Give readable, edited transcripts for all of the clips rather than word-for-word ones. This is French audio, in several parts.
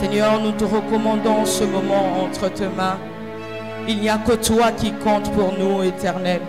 Seigneur, nous te recommandons ce moment entre tes mains. Il n'y a que toi qui compte pour nous, Éternel.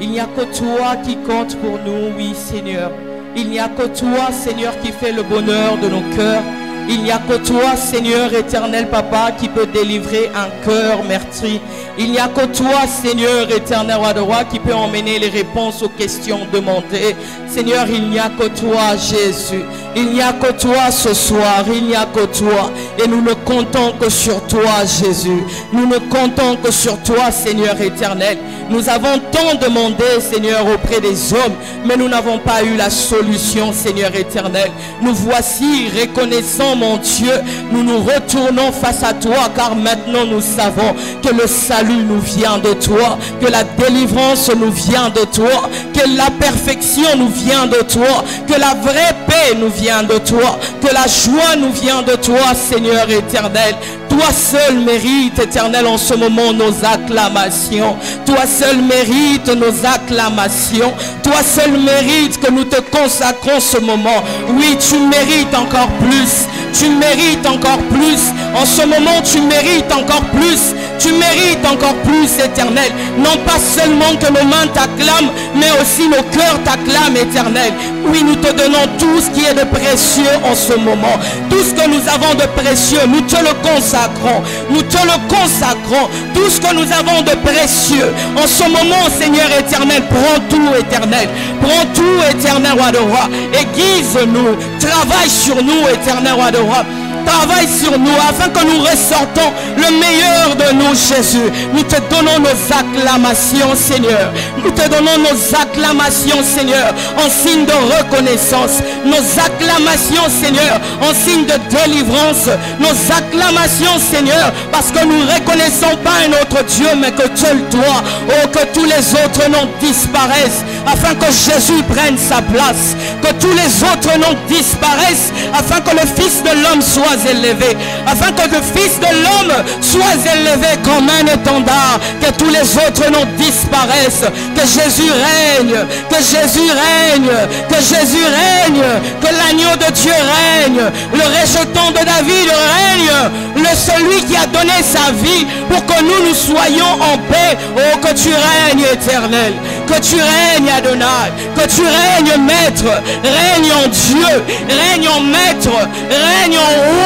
Il n'y a que toi qui compte pour nous, oui, Seigneur. Il n'y a que toi, Seigneur, qui fait le bonheur de nos cœurs. Il n'y a que toi, Seigneur éternel, Papa, qui peut délivrer un cœur meurtri. Il n'y a que toi, Seigneur éternel, roi de roi, qui peut emmener les réponses aux questions demandées. Seigneur, il n'y a que toi, Jésus. Il n'y a que toi ce soir. Il n'y a que toi. Et nous ne comptons que sur toi, Jésus. Nous ne comptons que sur toi, Seigneur éternel. Nous avons tant demandé, Seigneur, auprès des hommes, mais nous n'avons pas eu la solution, Seigneur éternel. Nous voici reconnaissants, mon Dieu. Nous nous retournons face à toi, car maintenant nous savons que le salut nous vient de toi, que la délivrance nous vient de toi, que la perfection nous vient de toi, que la vraie paix nous vient de toi, que la joie nous vient de toi, Seigneur éternel. Toi seul mérite, éternel, en ce moment nos acclamations. Toi seul mérite nos acclamations. Toi seul mérite que nous te consacrons ce moment. Oui, tu mérites encore plus. Tu mérites encore plus. En ce moment, tu mérites encore plus. Tu mérites encore plus, éternel. Non pas seulement que nos mains t'acclament, mais aussi nos cœurs t'acclament, éternel. Oui, nous te donnons tout ce qui est de précieux en ce moment. Tout ce que nous avons de précieux, nous te le consacrons. Nous te le consacrons. Tout ce que nous avons de précieux. En ce moment, Seigneur éternel, prends tout, éternel. Prends tout, éternel, roi de roi. Aiguise-nous. Travaille sur nous, éternel, roi de roi. Travaille sur nous afin que nous ressortons le meilleur de nous, Jésus. Nous te donnons nos acclamations, Seigneur. Nous te donnons nos acclamations, Seigneur, en signe de reconnaissance. Nos acclamations, Seigneur, en signe de délivrance. Nos acclamations, Seigneur, parce que nous ne reconnaissons pas un autre Dieu, mais que seul toi. Oh, que tous les autres noms disparaissent, afin que Jésus prenne sa place. Que tous les autres noms disparaissent, afin que le Fils de l'homme soit élevé, afin que le Fils de l'homme soit élevé comme un étendard, que tous les autres noms disparaissent, que Jésus règne, que Jésus règne, que Jésus règne, que l'agneau de Dieu règne, le rejeton de David règne, le celui qui a donné sa vie pour que nous soyons en paix. Oh, que tu règnes, éternel, que tu règnes, Adonai, que tu règnes, maître, règne en Dieu, règne en maître, règne en roi.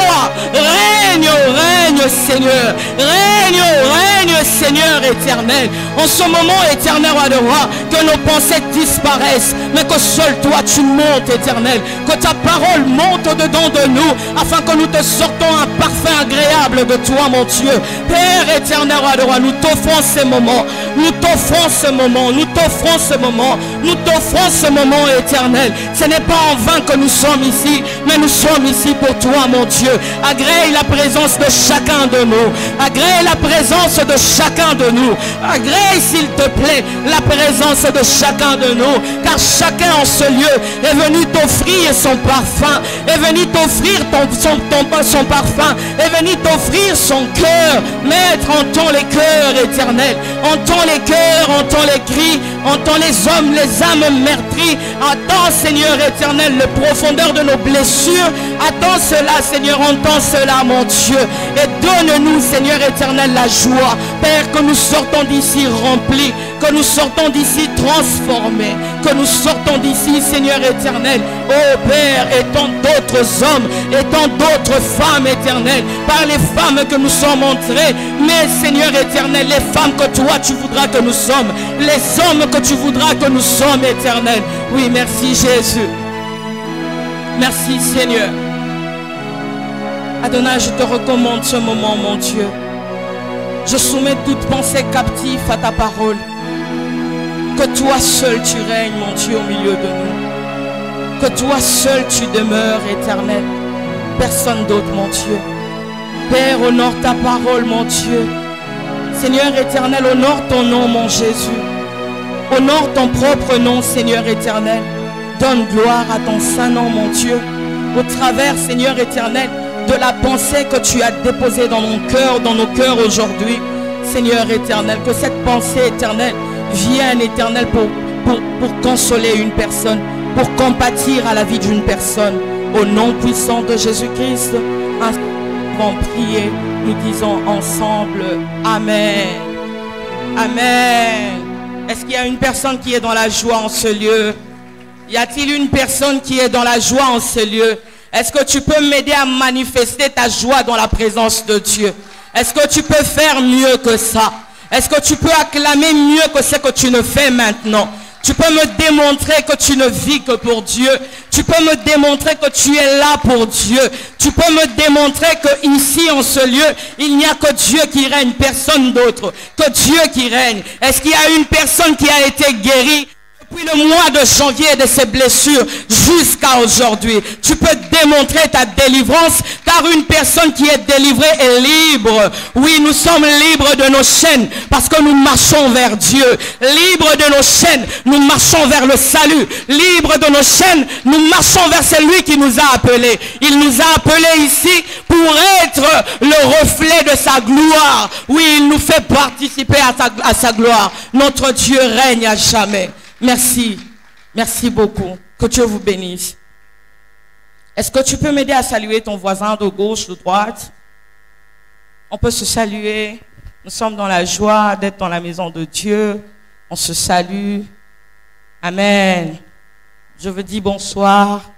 Règne, règne, Seigneur. Règne, règne, Seigneur éternel. En ce moment, éternel roi de roi, que nos pensées disparaissent, mais que seul toi tu montes, éternel. Que ta parole monte au-dedans de nous, afin que nous te sortons un parfum agréable de toi, mon Dieu. Père éternel roi de roi, nous t'offrons ces moments. Nous t'offrons ce moment. Nous t'offrons ce moment. Nous t'offrons ce moment, éternel. Ce n'est pas en vain que nous sommes ici, mais nous sommes ici pour toi, mon Dieu. Agrée la présence de chacun de nous. Agrée la présence de chacun de nous. Agrée, s'il te plaît, la présence de chacun de nous. Car chacun en ce lieu est venu t'offrir son parfum. Est venu t'offrir son parfum. Est venu t'offrir son cœur. Maître, entends les cœurs éternels. Entends les cœurs, entends les cris. Entends les hommes, les âmes meurtries. Attends, Seigneur éternel, le profondeur de nos blessures. Attends cela, Seigneur, entends cela, mon Dieu. Et donne-nous, Seigneur éternel, la joie. Père, que nous sortons d'ici remplis. Que nous sortons d'ici transformés. Que nous sortons d'ici, Seigneur éternel. Oh Père, et tant d'autres hommes, et tant d'autres femmes éternelles. Par les femmes que nous sommes entrés. Mais, Seigneur éternel, les femmes que toi tu voudras que nous sommes. Les hommes que tu voudras que nous sommes, éternel. Oui, merci Jésus. Merci Seigneur. Adonai, je te recommande ce moment, mon Dieu. Je soumets toute pensée captive à ta parole. Que toi seul tu règnes, mon Dieu, au milieu de nous. Que toi seul tu demeures, éternel. Personne d'autre, mon Dieu. Père, honore ta parole, mon Dieu. Seigneur éternel, honore ton nom, mon Jésus. Honore ton propre nom, Seigneur éternel. Donne gloire à ton saint nom, mon Dieu. Au travers, Seigneur éternel, de la pensée que tu as déposée dans mon cœur, dans nos cœurs aujourd'hui. Seigneur éternel, que cette pensée éternelle vienne, éternel, pour consoler une personne. pour compatir à la vie d'une personne. Au nom puissant de Jésus-Christ, ainsi nous allons prier, nous disons ensemble Amen. Amen. Est-ce qu'il y a une personne qui est dans la joie en ce lieu? Y a-t-il une personne qui est dans la joie en ce lieu? Est-ce que tu peux m'aider à manifester ta joie dans la présence de Dieu? Est-ce que tu peux faire mieux que ça? Est-ce que tu peux acclamer mieux que ce que tu ne fais maintenant? Tu peux me démontrer que tu ne vis que pour Dieu. Tu peux me démontrer que tu es là pour Dieu. Tu peux me démontrer que ici en ce lieu, il n'y a que Dieu qui règne, personne d'autre. Que Dieu qui règne. Est-ce qu'il y a une personne qui a été guérie depuis le mois de janvier de ses blessures jusqu'à aujourd'hui? Tu peux démontrer ta délivrance, car une personne qui est délivrée est libre. Oui, nous sommes libres de nos chaînes parce que nous marchons vers Dieu. Libres de nos chaînes, nous marchons vers le salut. Libres de nos chaînes, nous marchons vers celui qui nous a appelés. Il nous a appelés ici pour être le reflet de sa gloire. Oui, il nous fait participer à sa gloire. Notre Dieu règne à jamais. Merci. Merci beaucoup. Que Dieu vous bénisse. Est-ce que tu peux m'aider à saluer ton voisin de gauche, de droite? On peut se saluer. Nous sommes dans la joie d'être dans la maison de Dieu. On se salue. Amen. Je vous dis bonsoir.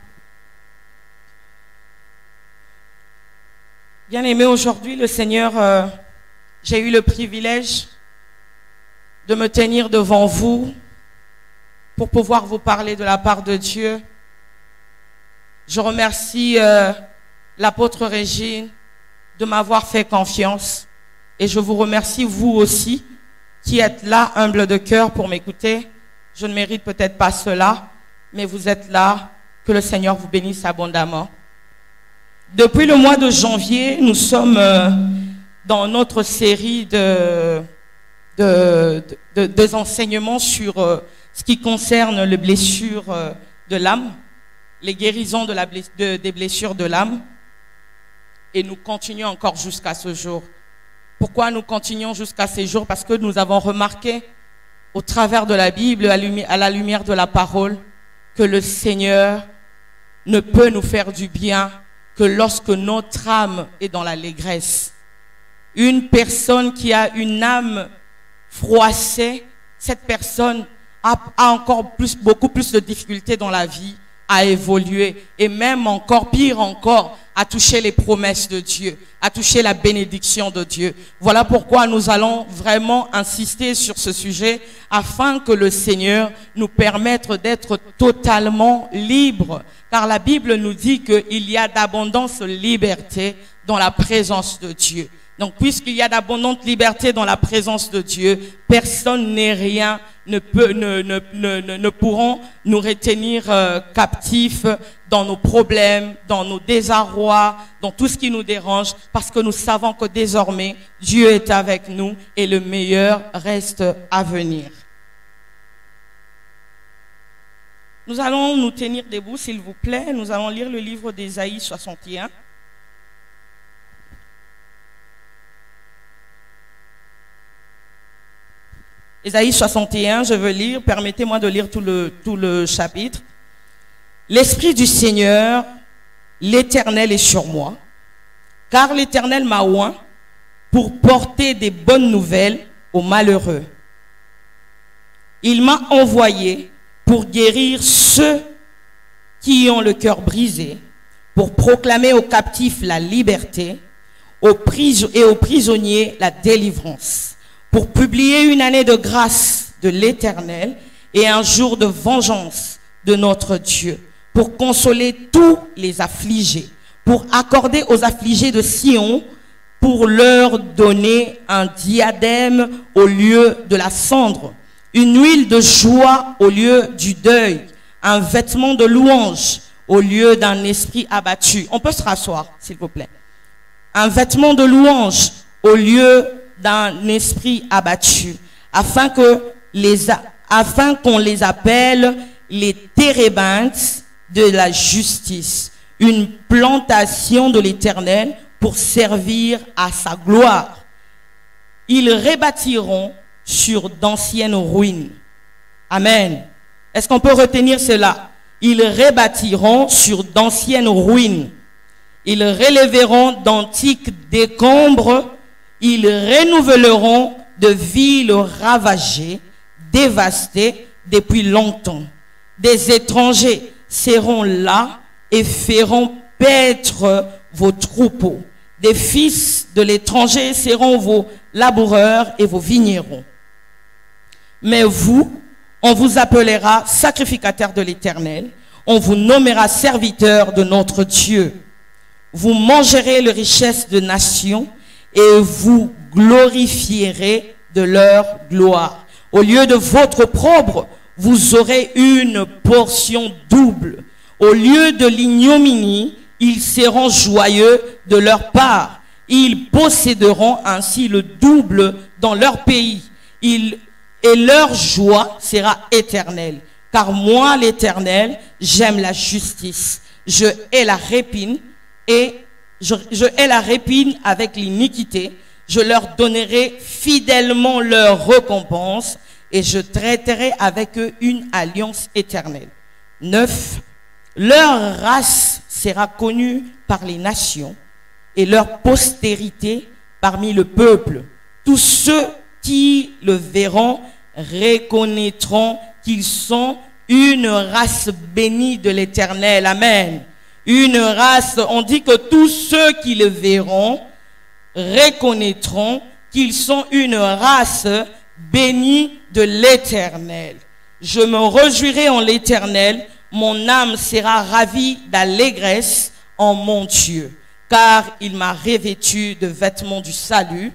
Bien-aimés, aujourd'hui, le Seigneur, j'ai eu le privilège de me tenir devant vous pour pouvoir vous parler de la part de Dieu. Je remercie l'apôtre Régine de m'avoir fait confiance. Et je vous remercie vous aussi qui êtes là, humble de cœur, pour m'écouter. Je ne mérite peut-être pas cela, mais vous êtes là. Que le Seigneur vous bénisse abondamment. Depuis le mois de janvier, nous sommes dans notre série des enseignements sur ce qui concerne les blessures de l'âme, les guérisons des blessures de l'âme. Et nous continuons encore jusqu'à ce jour. Pourquoi nous continuons jusqu'à ce jour? Parce que nous avons remarqué au travers de la Bible, à la lumière de la parole, que le Seigneur ne peut nous faire du bien que lorsque notre âme est dans l'allégresse. Une personne qui a une âme froissée, cette personne a encore beaucoup plus de difficultés dans la vie à évoluer et même encore, pire encore, à toucher les promesses de Dieu, à toucher la bénédiction de Dieu. Voilà pourquoi nous allons vraiment insister sur ce sujet afin que le Seigneur nous permette d'être totalement libres. Car la Bible nous dit qu'il y a d'abondance liberté dans la présence de Dieu. Donc, puisqu'il y a d'abondante liberté dans la présence de Dieu, personne n'est rien, ne pourront nous retenir captifs dans nos problèmes, dans nos désarrois, dans tout ce qui nous dérange, parce que nous savons que désormais, Dieu est avec nous et le meilleur reste à venir. Nous allons nous tenir debout, s'il vous plaît. Nous allons lire le livre d'Ésaïe 61. Ésaïe 61, je veux lire, permettez-moi de lire tout le chapitre. L'Esprit du Seigneur, l'Éternel est sur moi, car l'Éternel m'a oint pour porter des bonnes nouvelles aux malheureux. Il m'a envoyé pour guérir ceux qui ont le cœur brisé, pour proclamer aux captifs la liberté, et aux prisonniers la délivrance, pour publier une année de grâce de l'Éternel et un jour de vengeance de notre Dieu, pour consoler tous les affligés, pour accorder aux affligés de Sion, pour leur donner un diadème au lieu de la cendre, une huile de joie au lieu du deuil, un vêtement de louange au lieu d'un esprit abattu. On peut se rasseoir, s'il vous plaît. Un vêtement de louange au lieu d'un esprit abattu, afin qu'on les appelle les térébintes de la justice, une plantation de l'Éternel pour servir à sa gloire. Ils rebâtiront sur d'anciennes ruines. Amen. Est-ce qu'on peut retenir cela? Ils rebâtiront sur d'anciennes ruines. Ils relèveront d'antiques décombres. Ils renouvelleront de villes ravagées, dévastées depuis longtemps. Des étrangers seront là et feront paître vos troupeaux. Des fils de l'étranger seront vos laboureurs et vos vignerons. Mais vous, on vous appellera sacrificateurs de l'Éternel. On vous nommera serviteurs de notre Dieu. Vous mangerez les richesses de nations et vous glorifierez de leur gloire. Au lieu de votre propre, vous aurez une portion double. Au lieu de l'ignominie, ils seront joyeux de leur part. Ils posséderont ainsi le double dans leur pays. Et leur joie sera éternelle. Car moi, l'Éternel, j'aime la justice. Je hais la rapine et je hais la rapine avec l'iniquité. Je leur donnerai fidèlement leur récompense et je traiterai avec eux une alliance éternelle. 9. Leur race sera connue par les nations et leur postérité parmi le peuple. Tous ceux qui le verront reconnaîtront qu'ils sont une race bénie de l'Éternel. Amen. Une race, on dit que tous ceux qui le verront reconnaîtront qu'ils sont une race bénie de l'Éternel. Je me réjouirai en l'Éternel, mon âme sera ravie d'allégresse en mon Dieu, car il m'a revêtu de vêtements du salut,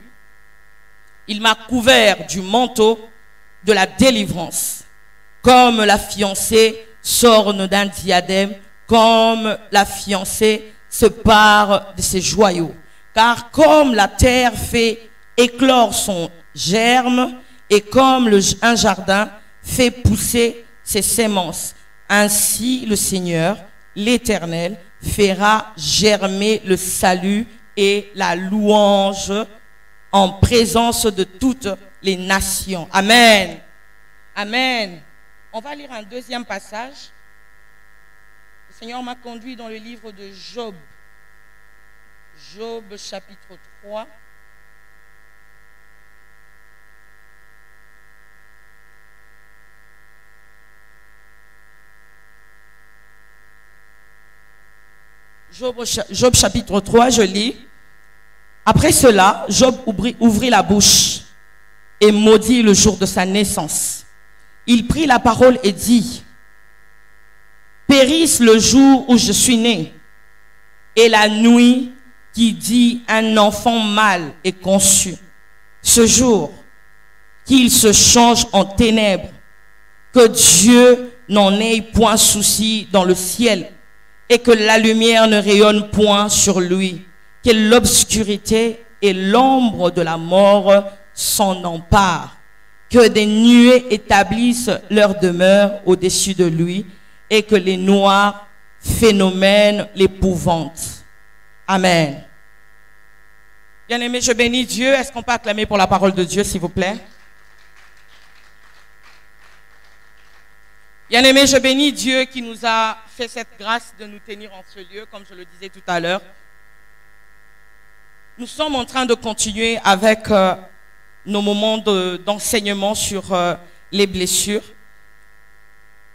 il m'a couvert du manteau de la délivrance, comme la fiancée s'orne d'un diadème, comme la fiancée se pare de ses joyaux. Car comme la terre fait éclore son germe et comme un jardin fait pousser ses semences, ainsi le Seigneur, l'Éternel, fera germer le salut et la louange en présence de toutes les nations. Amen. Amen. On va lire un deuxième passage. Le Seigneur m'a conduit dans le livre de Job. Job chapitre 3. Job chapitre 3, je lis. Après cela, Job ouvrit la bouche et maudit le jour de sa naissance. Il prit la parole et dit: périsse le jour où je suis né, et la nuit qui dit un enfant mâle est conçu. Ce jour, qu'il se change en ténèbres, que Dieu n'en ait point souci dans le ciel, et que la lumière ne rayonne point sur lui, que l'obscurité et l'ombre de la mort s'en emparent, que des nuées établissent leur demeure au-dessus de lui, et que les noirs phénomènes l'épouvantent. Amen. Bien-aimés, je bénis Dieu. Est-ce qu'on peut acclamer pour la parole de Dieu, s'il vous plaît? Bien-aimés, je bénis Dieu qui nous a fait cette grâce de nous tenir en ce lieu, comme je le disais tout à l'heure. Nous sommes en train de continuer avec nos moments d'enseignement sur les blessures.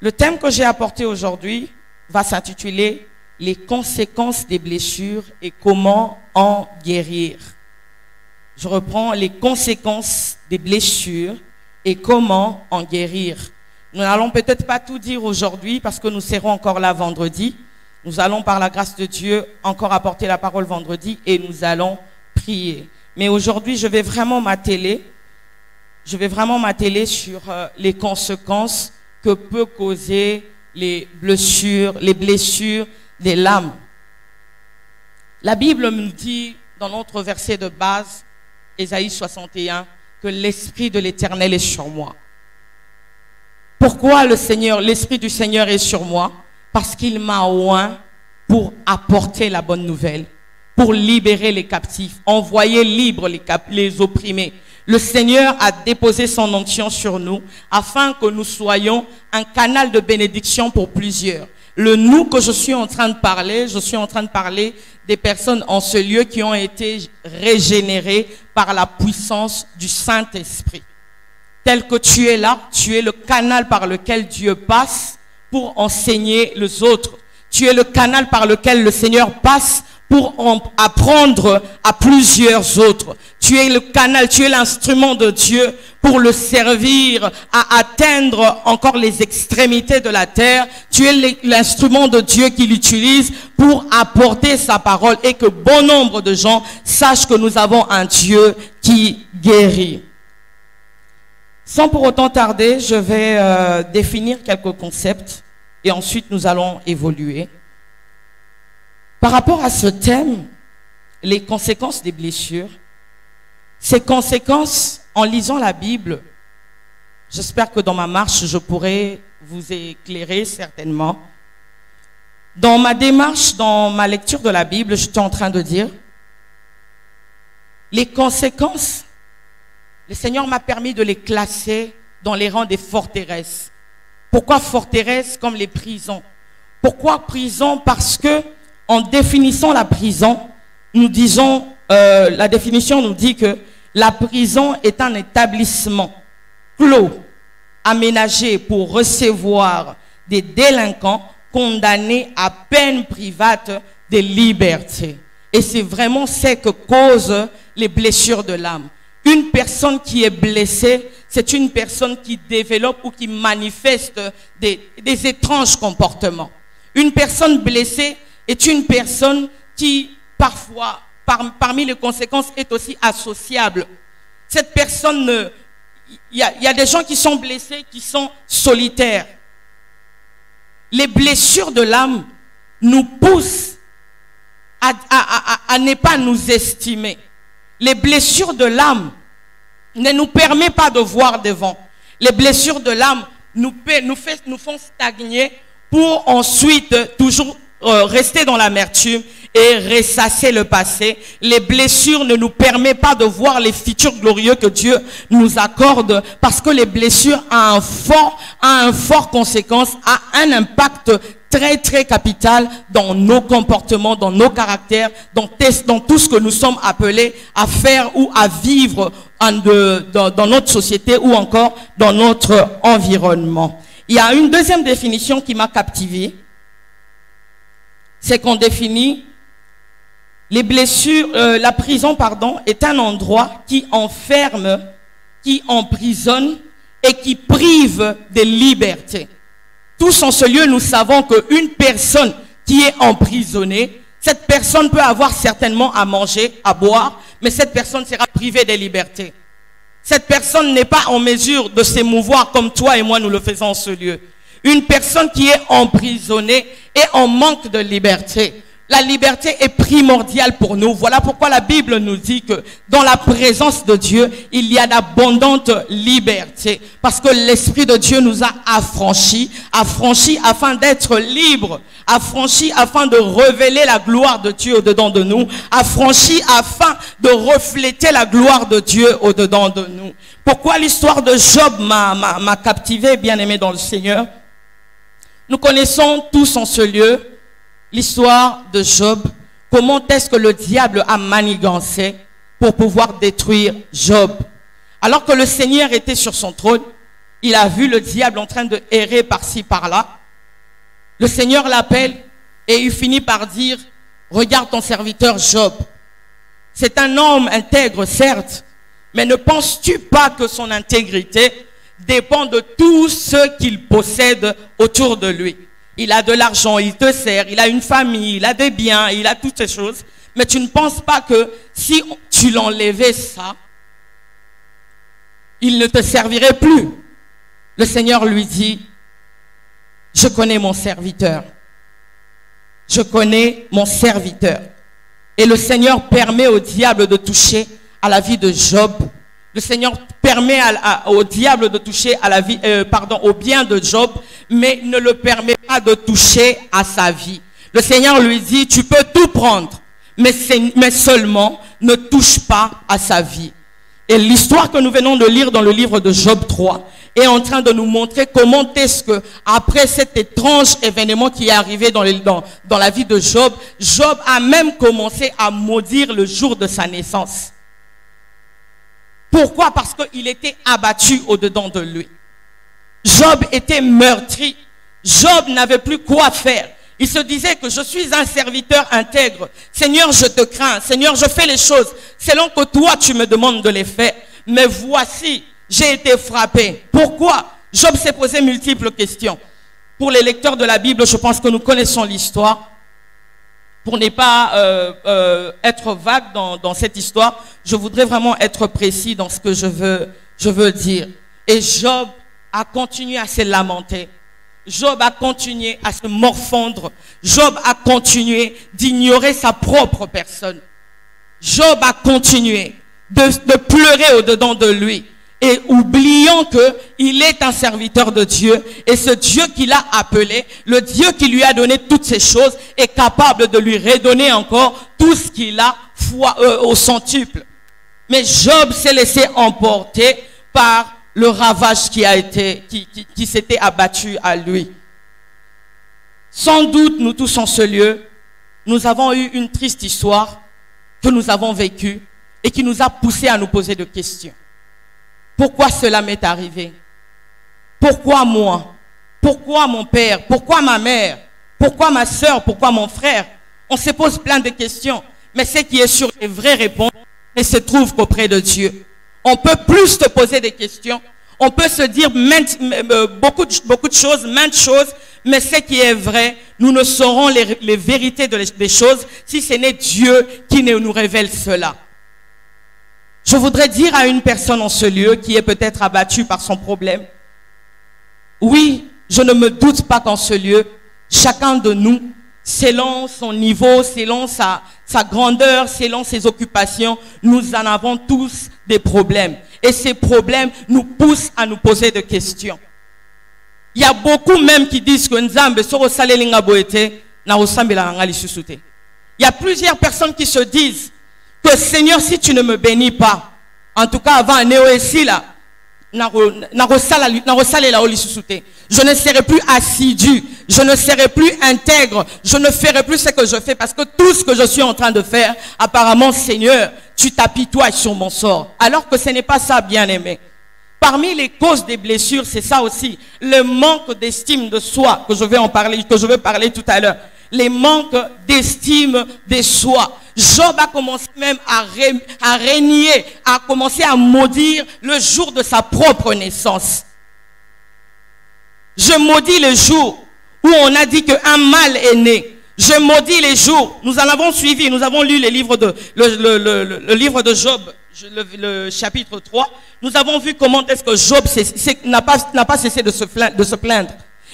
Le thème que j'ai apporté aujourd'hui va s'intituler « Les conséquences des blessures et comment en guérir ». Je reprends, les conséquences des blessures et comment en guérir. Nous n'allons peut-être pas tout dire aujourd'hui parce que nous serons encore là vendredi. Nous allons par la grâce de Dieu encore apporter la parole vendredi et nous allons prier. Mais aujourd'hui, je vais vraiment m'atteler sur les conséquences que peut causer les blessures des l'âme. La Bible nous dit dans notre verset de base, Ésaïe 61, que l'Esprit de l'Éternel est sur moi. Pourquoi l'Esprit du Seigneur est sur moi? Parce qu'il m'a oint pour apporter la bonne nouvelle, pour libérer les captifs, envoyer libres les opprimés. Le Seigneur a déposé son onction sur nous afin que nous soyons un canal de bénédiction pour plusieurs. Le nous que je suis en train de parler des personnes en ce lieu qui ont été régénérées par la puissance du Saint-Esprit. Tel que tu es là, tu es le canal par lequel Dieu passe pour enseigner les autres. Tu es le canal par lequel le Seigneur passe pour apprendre à plusieurs autres. Tu es le canal, tu es l'instrument de Dieu pour le servir à atteindre encore les extrémités de la terre. Tu es l'instrument de Dieu qu'il utilise pour apporter sa parole et que bon nombre de gens sachent que nous avons un Dieu qui guérit. Sans pour autant tarder, je vais définir quelques concepts et ensuite nous allons évoluer. Par rapport à ce thème, les conséquences des blessures, ces conséquences, en lisant la Bible, j'espère que dans ma marche, je pourrai vous éclairer certainement. Dans ma démarche, dans ma lecture de la Bible, j'étais en train de dire, les conséquences, le Seigneur m'a permis de les classer dans les rangs des forteresses. Pourquoi forteresses comme les prisons? Pourquoi prison? Parce que en définissant la prison, nous disons, la définition nous dit que la prison est un établissement clos, aménagé pour recevoir des délinquants condamnés à peine private de liberté. Et c'est vraiment ce que causent les blessures de l'âme. Une personne qui est blessée, c'est une personne qui développe ou qui manifeste des étranges comportements. Une personne blessée est une personne qui, parfois, parmi les conséquences, est aussi associable. Cette personne, il y a des gens qui sont blessés, qui sont solitaires. Les blessures de l'âme nous poussent à ne pas nous estimer. Les blessures de l'âme ne nous permettent pas de voir devant. Les blessures de l'âme nous font stagner pour ensuite toujours rester dans l'amertume et ressasser le passé. Les blessures ne nous permettent pas de voir les futurs glorieux que Dieu nous accorde, parce que les blessures ont un fort conséquence, a un impact très très capital dans nos comportements, dans nos caractères, dans tout ce que nous sommes appelés à faire ou à vivre dans notre société ou encore dans notre environnement. Il y a une deuxième définition qui m'a captivé. C'est qu'on définit les blessures, la prison, est un endroit qui enferme, qui emprisonne et qui prive de liberté. Tous en ce lieu, nous savons qu'une personne qui est emprisonnée, cette personne peut avoir certainement à manger, à boire, mais cette personne sera privée de liberté. Cette personne n'est pas en mesure de s'émouvoir comme toi et moi nous le faisons en ce lieu. Une personne qui est emprisonnée est en manque de liberté. La liberté est primordiale pour nous. Voilà pourquoi la Bible nous dit que dans la présence de Dieu, il y a d'abondantes libertés. Parce que l'Esprit de Dieu nous a affranchis afin d'être libres, affranchis afin de révéler la gloire de Dieu au-dedans de nous, affranchis afin de refléter la gloire de Dieu au-dedans de nous. Pourquoi l'histoire de Job m'a captivé, bien-aimé dans le Seigneur? Nous connaissons tous en ce lieu l'histoire de Job. Comment est-ce que le diable a manigancé pour pouvoir détruire Job? Alors que le Seigneur était sur son trône, il a vu le diable en train de errer par-ci, par-là. Le Seigneur l'appelle et il finit par dire, regarde ton serviteur Job. C'est un homme intègre, certes, mais ne penses-tu pas que son intégrité dépend de tout ce qu'il possède autour de lui? Il a de l'argent, il te sert, il a une famille, il a des biens, il a toutes ces choses. Mais tu ne penses pas que si tu l'enlevais ça, il ne te servirait plus. Le Seigneur lui dit, je connais mon serviteur. Je connais mon serviteur. Et le Seigneur permet au diable de toucher à la vie de Job. Le Seigneur permet au diable de toucher à la vie, au bien de Job, mais ne le permet pas de toucher à sa vie. Le Seigneur lui dit, tu peux tout prendre, mais seulement ne touche pas à sa vie. Et l'histoire que nous venons de lire dans le livre de Job 3 est en train de nous montrer comment est-ce que, après cet étrange événement qui est arrivé dans la vie de Job, Job a même commencé à maudire le jour de sa naissance. Pourquoi? Parce qu'il était abattu au-dedans de lui. Job était meurtri. Job n'avait plus quoi faire. Il se disait que je suis un serviteur intègre. Seigneur, je te crains. Seigneur, je fais les choses selon que toi, tu me demandes de les faire. Mais voici, j'ai été frappé. Pourquoi? Job s'est posé multiples questions. Pour les lecteurs de la Bible, je pense que nous connaissons l'histoire. Pour ne pas être vague dans cette histoire, je voudrais vraiment être précis dans ce que je veux dire. Et Job a continué à se lamenter. Job a continué à se morfondre. Job a continué d'ignorer sa propre personne. Job a continué de pleurer au-dedans de lui. Et oubliant qu'il est un serviteur de Dieu. Et ce Dieu qu'il a appelé, le Dieu qui lui a donné toutes ces choses, est capable de lui redonner encore tout ce qu'il a au centuple. Mais Job s'est laissé emporter par le ravage qui s'était abattu à lui. Sans doute, nous tous en ce lieu, nous avons eu une triste histoire que nous avons vécue et qui nous a poussé à nous poser des questions. Pourquoi cela m'est arrivé? Pourquoi moi? Pourquoi mon père? Pourquoi ma mère? Pourquoi ma soeur? Pourquoi mon frère? On se pose plein de questions, mais ce qui est sûr, les vraies réponses ne se trouvent qu'auprès de Dieu. On peut plus te poser des questions, on peut se dire beaucoup de choses, maintes choses, mais ce qui est vrai, nous ne saurons les vérités des choses si ce n'est Dieu qui nous révèle cela. Je voudrais dire à une personne en ce lieu qui est peut-être abattue par son problème, oui, je ne me doute pas qu'en ce lieu, chacun de nous, selon son niveau, selon sa grandeur, selon ses occupations, nous en avons tous des problèmes. Et ces problèmes nous poussent à nous poser des questions. Il y a beaucoup même qui disent que Nzambe soro salelinga boete na osambela ngali susute. Il y a plusieurs personnes qui se disent que Seigneur, si tu ne me bénis pas, en tout cas avant Néo-Essi là, je ne serai plus assidu, je ne serai plus intègre, je ne ferai plus ce que je fais parce que tout ce que je suis en train de faire, apparemment Seigneur, tu t'apitoies sur mon sort. Alors que ce n'est pas ça, bien-aimé. Parmi les causes des blessures, c'est ça aussi, le manque d'estime de soi, que je vais parler tout à l'heure. Les manques d'estime de soi. Job a commencé même à régner, a commencé à maudire le jour de sa propre naissance. Je maudis le jour où on a dit qu'un mal est né. Je maudis les jours. Nous en avons suivi, nous avons lu le livre de Job, le chapitre 3. Nous avons vu comment est-ce que Job n'a pas cessé de se plaindre.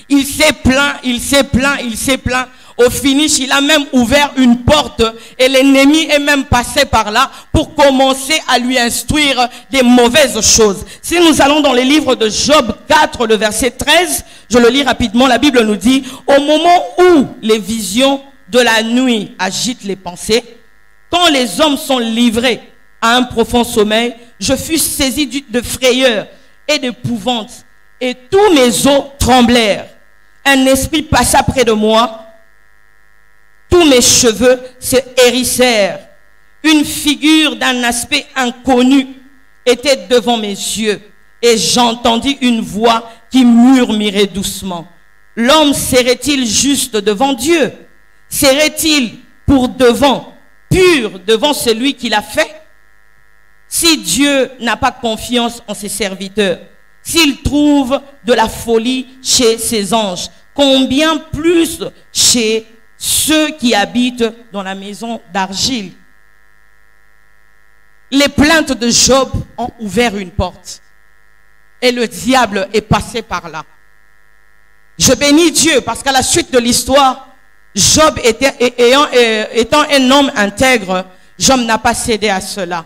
Il s'est plaint. Au finish, il a même ouvert une porte et l'ennemi est même passé par là pour commencer à lui instruire des mauvaises choses. Si nous allons dans les livres de Job 4, le verset 13, je le lis rapidement, la Bible nous dit, au moment où les visions de la nuit agitent les pensées, quand les hommes sont livrés à un profond sommeil, je fus saisi de frayeur et d'épouvante et tous mes os tremblèrent. Un esprit passa près de moi. Tous mes cheveux se hérissèrent. Une figure d'un aspect inconnu était devant mes yeux. Et j'entendis une voix qui murmurait doucement. L'homme serait-il juste devant Dieu? Serait-il pour devant, pur devant celui qui l'a fait? Si Dieu n'a pas confiance en ses serviteurs, s'il trouve de la folie chez ses anges, combien plus chez ceux qui habitent dans la maison d'argile. Les plaintes de Job ont ouvert une porte. Et le diable est passé par là. Je bénis Dieu parce qu'à la suite de l'histoire, Job étant un homme intègre, Job n'a pas cédé à cela.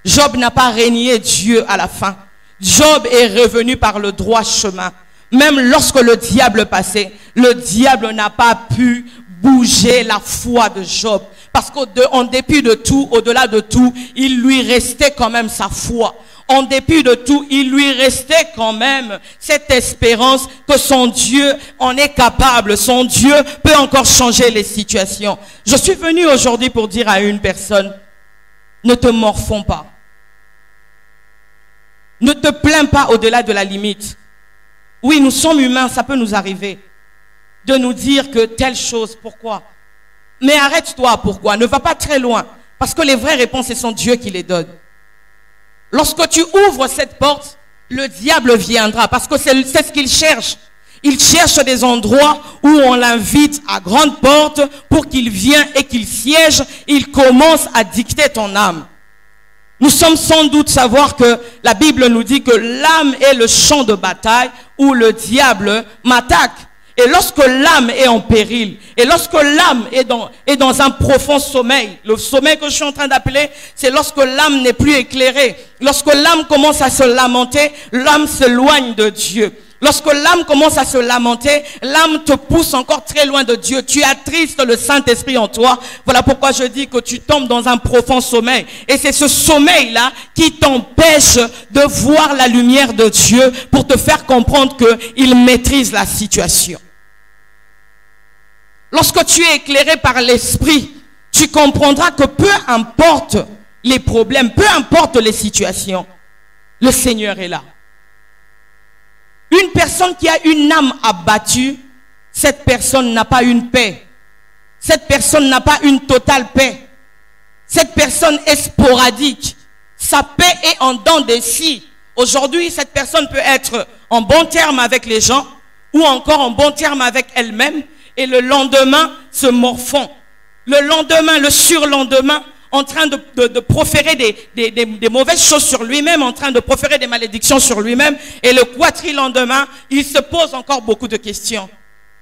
Job n'a pas régné Dieu à la fin. Job est revenu par le droit chemin. Même lorsque le diable passait, le diable n'a pas pu bouger la foi de Job. Parce qu'en dépit de tout, au-delà de tout, il lui restait quand même sa foi. en dépit de tout, il lui restait quand même cette espérance que son Dieu en est capable. Son Dieu peut encore changer les situations. Je suis venu aujourd'hui pour dire à une personne, ne te morfonds pas. Ne te plains pas au-delà de la limite. Oui, nous sommes humains, ça peut nous arriver de nous dire que telle chose, pourquoi? Mais arrête-toi, pourquoi? Ne va pas très loin, parce que les vraies réponses, ce sont Dieu qui les donne. Lorsque tu ouvres cette porte, le diable viendra, parce que c'est ce qu'il cherche. Il cherche des endroits où on l'invite à grande porte pour qu'il vienne et qu'il siège. Il commence à dicter ton âme. Nous sommes sans doute savoir que la Bible nous dit que l'âme est le champ de bataille où le diable m'attaque. Et lorsque l'âme est en péril, et lorsque l'âme est dans un profond sommeil, le sommeil que je suis en train d'appeler, c'est lorsque l'âme n'est plus éclairée. Lorsque l'âme commence à se lamenter, l'âme s'éloigne de Dieu. Lorsque l'âme commence à se lamenter, l'âme te pousse encore très loin de Dieu. Tu attristes le Saint-Esprit en toi. Voilà pourquoi je dis que tu tombes dans un profond sommeil. Et c'est ce sommeil-là qui t'empêche de voir la lumière de Dieu pour te faire comprendre qu'il maîtrise la situation. Lorsque tu es éclairé par l'Esprit, tu comprendras que peu importe les problèmes, peu importe les situations, le Seigneur est là. Une personne qui a une âme abattue, cette personne n'a pas une paix. Cette personne n'a pas une totale paix. Cette personne est sporadique. Sa paix est en dents de scie. Aujourd'hui, cette personne peut être en bon terme avec les gens ou encore en bon terme avec elle-même et le lendemain se morfond. Le lendemain, le surlendemain, en train de proférer des mauvaises choses sur lui-même, en train de proférer des malédictions sur lui-même, et le quadrilendemain, il se pose encore beaucoup de questions.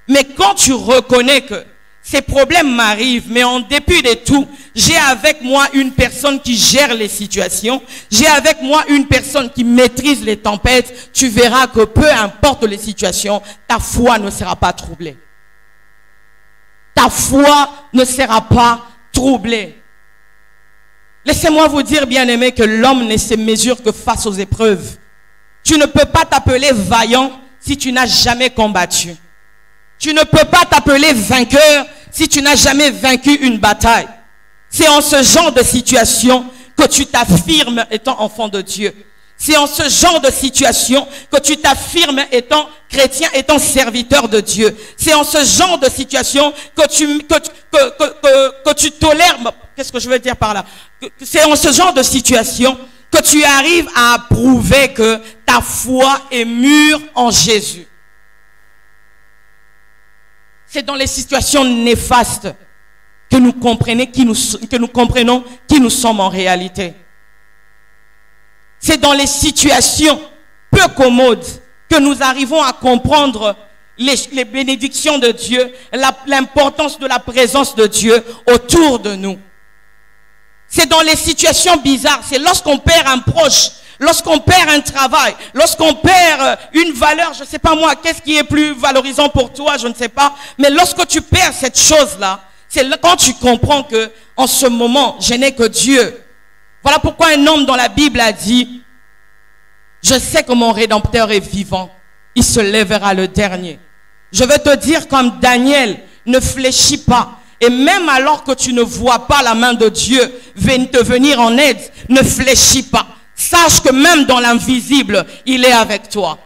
Mais quand tu reconnais que ces problèmes m'arrivent, mais en dépit de tout, j'ai avec moi une personne qui gère les situations, j'ai avec moi une personne qui maîtrise les tempêtes, tu verras que peu importe les situations, ta foi ne sera pas troublée. Ta foi ne sera pas troublée. Laissez-moi vous dire, bien-aimés, que l'homme ne se mesure que face aux épreuves. Tu ne peux pas t'appeler vaillant si tu n'as jamais combattu. Tu ne peux pas t'appeler vainqueur si tu n'as jamais vaincu une bataille. C'est en ce genre de situation que tu t'affirmes étant enfant de Dieu. C'est en ce genre de situation que tu t'affirmes étant chrétien, étant serviteur de Dieu. C'est en ce genre de situation que tu tolères. Qu'est-ce que je veux dire par là? C'est en ce genre de situation que tu arrives à prouver que ta foi est mûre en Jésus. C'est dans les situations néfastes que nous comprenons qui nous sommes en réalité. C'est dans les situations peu commodes que nous arrivons à comprendre les bénédictions de Dieu, l'importance de la présence de Dieu autour de nous. C'est dans les situations bizarres, c'est lorsqu'on perd un proche, lorsqu'on perd un travail, lorsqu'on perd une valeur, je ne sais pas moi, qu'est-ce qui est plus valorisant pour toi, je ne sais pas. Mais lorsque tu perds cette chose-là, c'est quand tu comprends que en ce moment, je n'ai que Dieu. Voilà pourquoi un homme dans la Bible a dit, je sais que mon Rédempteur est vivant, il se lèvera le dernier. Je veux te dire comme Daniel, ne fléchis pas. Et même alors que tu ne vois pas la main de Dieu te venir en aide, ne fléchis pas. Sache que même dans l'invisible, il est avec toi.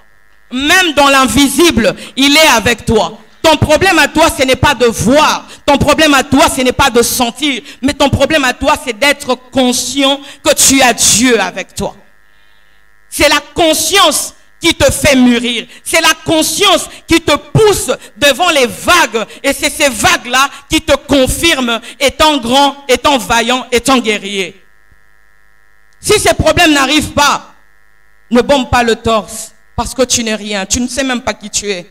Même dans l'invisible, il est avec toi. Ton problème à toi, ce n'est pas de voir. Ton problème à toi, ce n'est pas de sentir. Mais ton problème à toi, c'est d'être conscient que tu as Dieu avec toi. C'est la conscience qui te fait mûrir. C'est la conscience qui te pousse devant les vagues. Et c'est ces vagues-là qui te confirment étant grand, étant vaillant, étant guerrier. Si ces problèmes n'arrivent pas, ne bombe pas le torse parce que tu n'es rien. Tu ne sais même pas qui tu es.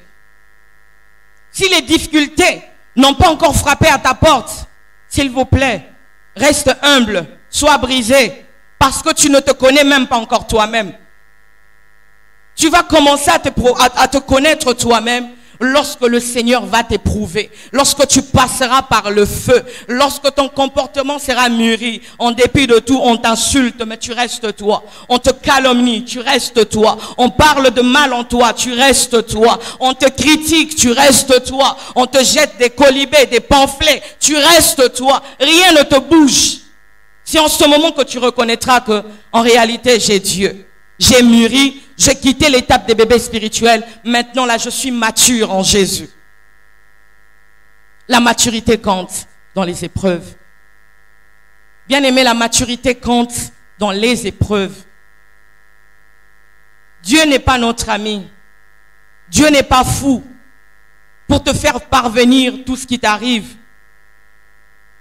Si les difficultés n'ont pas encore frappé à ta porte, s'il vous plaît, reste humble, sois brisé parce que tu ne te connais même pas encore toi-même. Tu vas commencer à te connaître toi-même lorsque le Seigneur va t'éprouver, lorsque tu passeras par le feu, lorsque ton comportement sera mûri, en dépit de tout, on t'insulte, mais tu restes toi. On te calomnie, tu restes toi. On parle de mal en toi, tu restes toi. On te critique, tu restes toi. On te jette des colibés, des pamphlets, tu restes toi. Rien ne te bouge. C'est en ce moment que tu reconnaîtras que, en réalité, j'ai Dieu. J'ai mûri, j'ai quitté l'étape des bébés spirituels. Maintenant, là, je suis mature en Jésus. La maturité compte dans les épreuves. Bien aimé, la maturité compte dans les épreuves. Dieu n'est pas notre ami. Dieu n'est pas fou pour te faire parvenir tout ce qui t'arrive.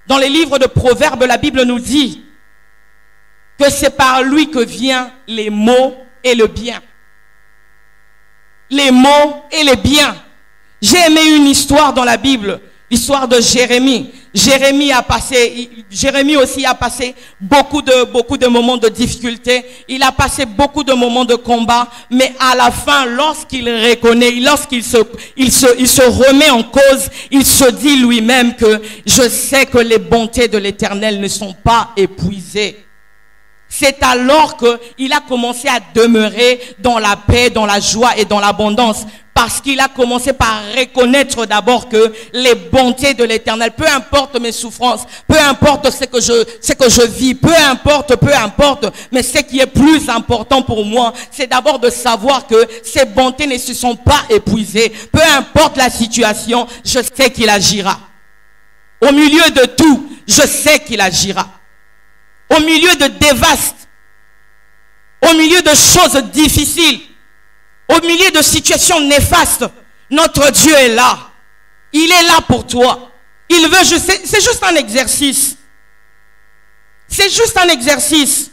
Dans les livres de Proverbes, la Bible nous dit que c'est par lui que viennent les maux et le bien. Les maux et les biens. J'ai aimé une histoire dans la Bible, l'histoire de Jérémie. Jérémie aussi a passé beaucoup de moments de difficulté. Il a passé beaucoup de moments de combat. Mais à la fin, lorsqu'il reconnaît, lorsqu'il se remet en cause, il se dit lui-même que je sais que les bontés de l'Éternel ne sont pas épuisées. C'est alors qu'il a commencé à demeurer dans la paix, dans la joie et dans l'abondance. Parce qu'il a commencé par reconnaître d'abord que les bontés de l'Éternel, peu importe mes souffrances, peu importe ce que je vis, peu importe, mais ce qui est plus important pour moi, c'est d'abord de savoir que ces bontés ne se sont pas épuisées. Peu importe la situation, je sais qu'il agira. Au milieu de tout, je sais qu'il agira. Au milieu de dévastes, au milieu de choses difficiles, au milieu de situations néfastes, notre Dieu est là. Il est là pour toi. Il veut, c'est juste un exercice. C'est juste un exercice.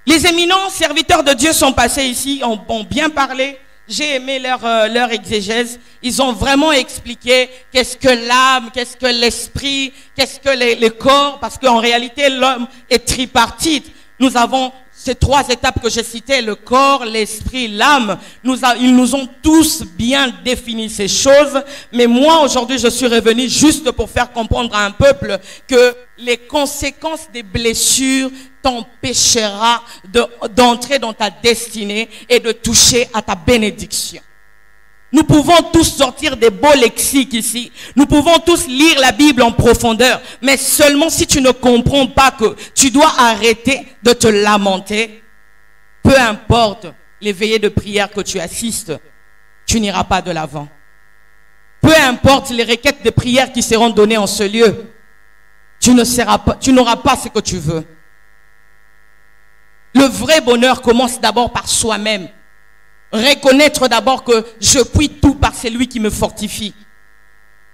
Les éminents serviteurs de Dieu sont passés ici, ont bien parlé. J'ai aimé leur exégèse. Ils ont vraiment expliqué qu'est-ce que l'âme, qu'est-ce que l'esprit, qu'est-ce que le corps, parce qu'en réalité, l'homme est tripartite. Nous avons ces trois étapes que j'ai citées, le corps, l'esprit, l'âme. Ils nous ont tous bien défini ces choses. Mais moi, aujourd'hui, je suis revenu juste pour faire comprendre à un peuple que les conséquences des blessures t'empêchera d'entrer dans ta destinée et de toucher à ta bénédiction. Nous pouvons tous sortir des beaux lexiques ici. Nous pouvons tous lire la Bible en profondeur. Mais seulement si tu ne comprends pas que tu dois arrêter de te lamenter, peu importe les veillées de prière que tu assistes, tu n'iras pas de l'avant. Peu importe les requêtes de prière qui seront données en ce lieu, tu n'auras pas ce que tu veux. Le vrai bonheur commence d'abord par soi-même. Reconnaître d'abord que je puis tout par celui qui me fortifie.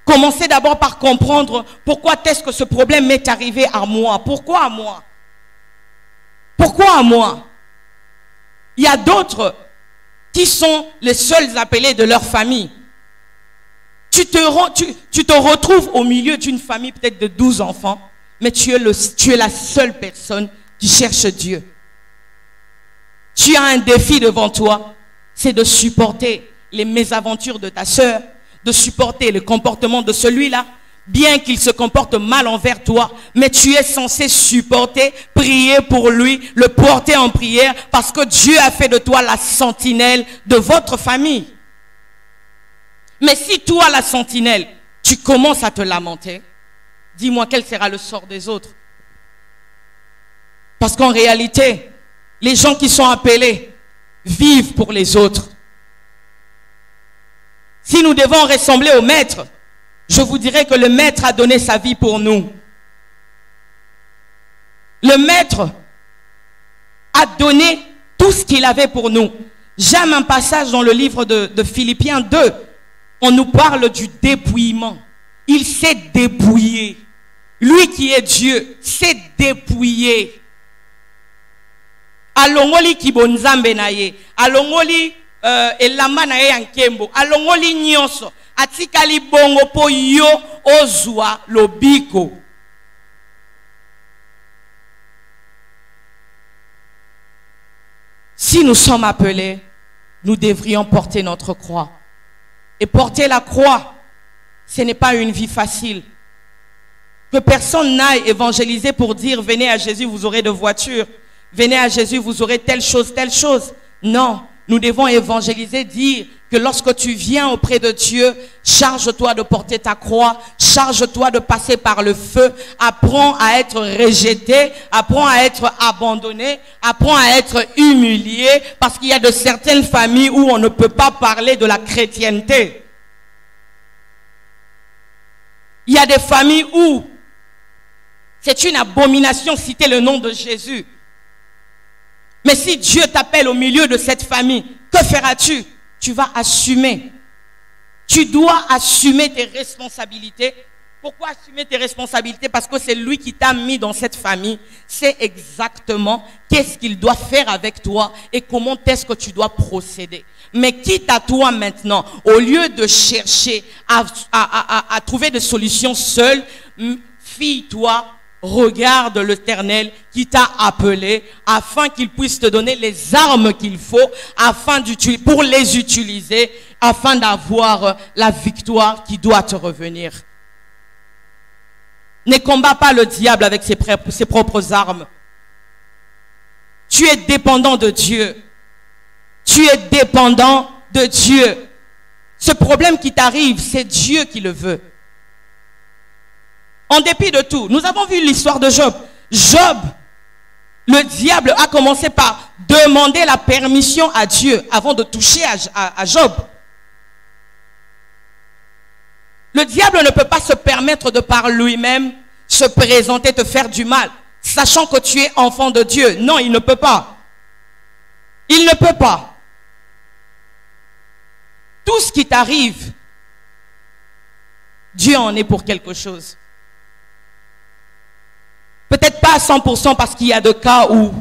Commencez d'abord par comprendre pourquoi est-ce que ce problème m'est arrivé à moi. Pourquoi à moi? Pourquoi à moi? Il y a d'autres qui sont les seuls appelés de leur famille. Tu te retrouves au milieu d'une famille peut-être de 12 enfants, mais tu es la seule personne qui cherche Dieu. Tu as un défi devant toi, c'est de supporter les mésaventures de ta sœur, de supporter le comportement de celui-là, bien qu'il se comporte mal envers toi, mais tu es censé supporter, prier pour lui, le porter en prière, parce que Dieu a fait de toi la sentinelle de votre famille. Mais si toi, la sentinelle, tu commences à te lamenter, dis-moi quel sera le sort des autres. Parce qu'en réalité, les gens qui sont appelés vivent pour les autres. Si nous devons ressembler au maître, je vous dirais que le maître a donné sa vie pour nous. Le maître a donné tout ce qu'il avait pour nous. J'aime un passage dans le livre de Philippiens 2. On nous parle du dépouillement. Il s'est dépouillé. Lui qui est Dieu s'est dépouillé. Alongoli kibonzambe na ye, alongoli elamba na ye yankembo, alongoli nyonso, atikali bongo po yo ozwa lobiko. Si nous sommes appelés, nous devrions porter notre croix Et porter la croix, ce n'est pas une vie facile. Que personne n'aille évangéliser pour dire, venez à Jésus, vous aurez de voitures. Venez à Jésus, vous aurez telle chose, telle chose. Non, nous devons évangéliser, dire que lorsque tu viens auprès de Dieu, charge-toi de porter ta croix, charge-toi de passer par le feu, apprends à être rejeté, apprends à être abandonné, apprends à être humilié, parce qu'il y a de certaines familles où on ne peut pas parler de la chrétienté. Il y a des familles où c'est une abomination citer le nom de Jésus. Mais si Dieu t'appelle au milieu de cette famille, que feras-tu? Tu vas assumer. Tu dois assumer tes responsabilités. Pourquoi assumer tes responsabilités? Parce que c'est lui qui t'a mis dans cette famille. C'est exactement qu'est-ce qu'il doit faire avec toi et comment est-ce que tu dois procéder. Mais quitte à toi maintenant, au lieu de chercher à trouver des solutions seul, fie-toi. Regarde l'Éternel qui t'a appelé afin qu'il puisse te donner les armes qu'il faut pour les utiliser afin d'avoir la victoire qui doit te revenir. Ne combats pas le diable avec ses propres armes. Tu es dépendant de Dieu. Tu es dépendant de Dieu. Ce problème qui t'arrive, c'est Dieu qui le veut. En dépit de tout, nous avons vu l'histoire de Job. Job, le diable a commencé par demander la permission à Dieu avant de toucher à Job. Le diable ne peut pas se permettre de par lui-même se présenter, te faire du mal, sachant que tu es enfant de Dieu. Non, il ne peut pas. Il ne peut pas. Tout ce qui t'arrive, Dieu en est pour quelque chose. Peut-être pas à 100% parce qu'il y a des cas où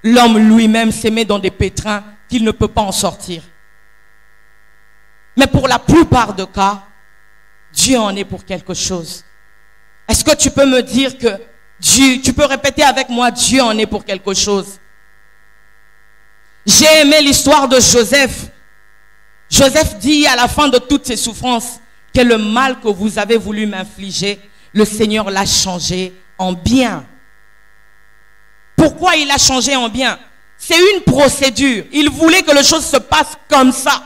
l'homme lui-même s'est mis dans des pétrins qu'il ne peut pas en sortir. Mais pour la plupart des cas, Dieu en est pour quelque chose. Est-ce que tu peux me dire que Dieu, tu peux répéter avec moi, Dieu en est pour quelque chose? J'ai aimé l'histoire de Joseph. Joseph dit à la fin de toutes ses souffrances que le mal que vous avez voulu m'infliger, le Seigneur l'a changé en bien. Pourquoi il a changé en bien? C'est une procédure. Il voulait que les choses se passent comme ça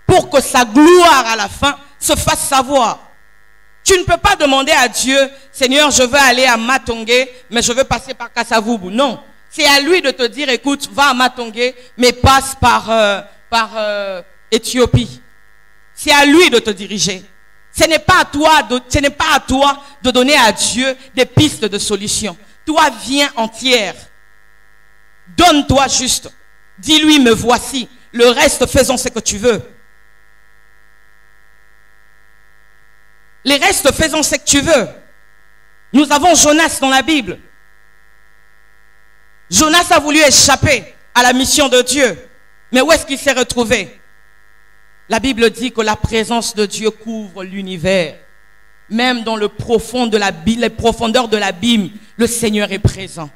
pour que sa gloire à la fin se fasse savoir. Tu ne peux pas demander à Dieu, Seigneur, je veux aller à Matongé, mais je veux passer par Kasavubu. Non, c'est à lui de te dire, écoute, va à Matongé, mais passe par Éthiopie. C'est à lui de te diriger. Ce n'est pas à toi de donner à Dieu des pistes de solution. Toi, viens entière. Donne-toi juste. Dis-lui, me voici. Le reste, faisons ce que tu veux. Les restes, faisons ce que tu veux. Nous avons Jonas dans la Bible. Jonas a voulu échapper à la mission de Dieu. Mais où est-ce qu'il s'est retrouvé? La Bible dit que la présence de Dieu couvre l'univers. Même dans les profondeurs de l'abîme, le Seigneur est présent.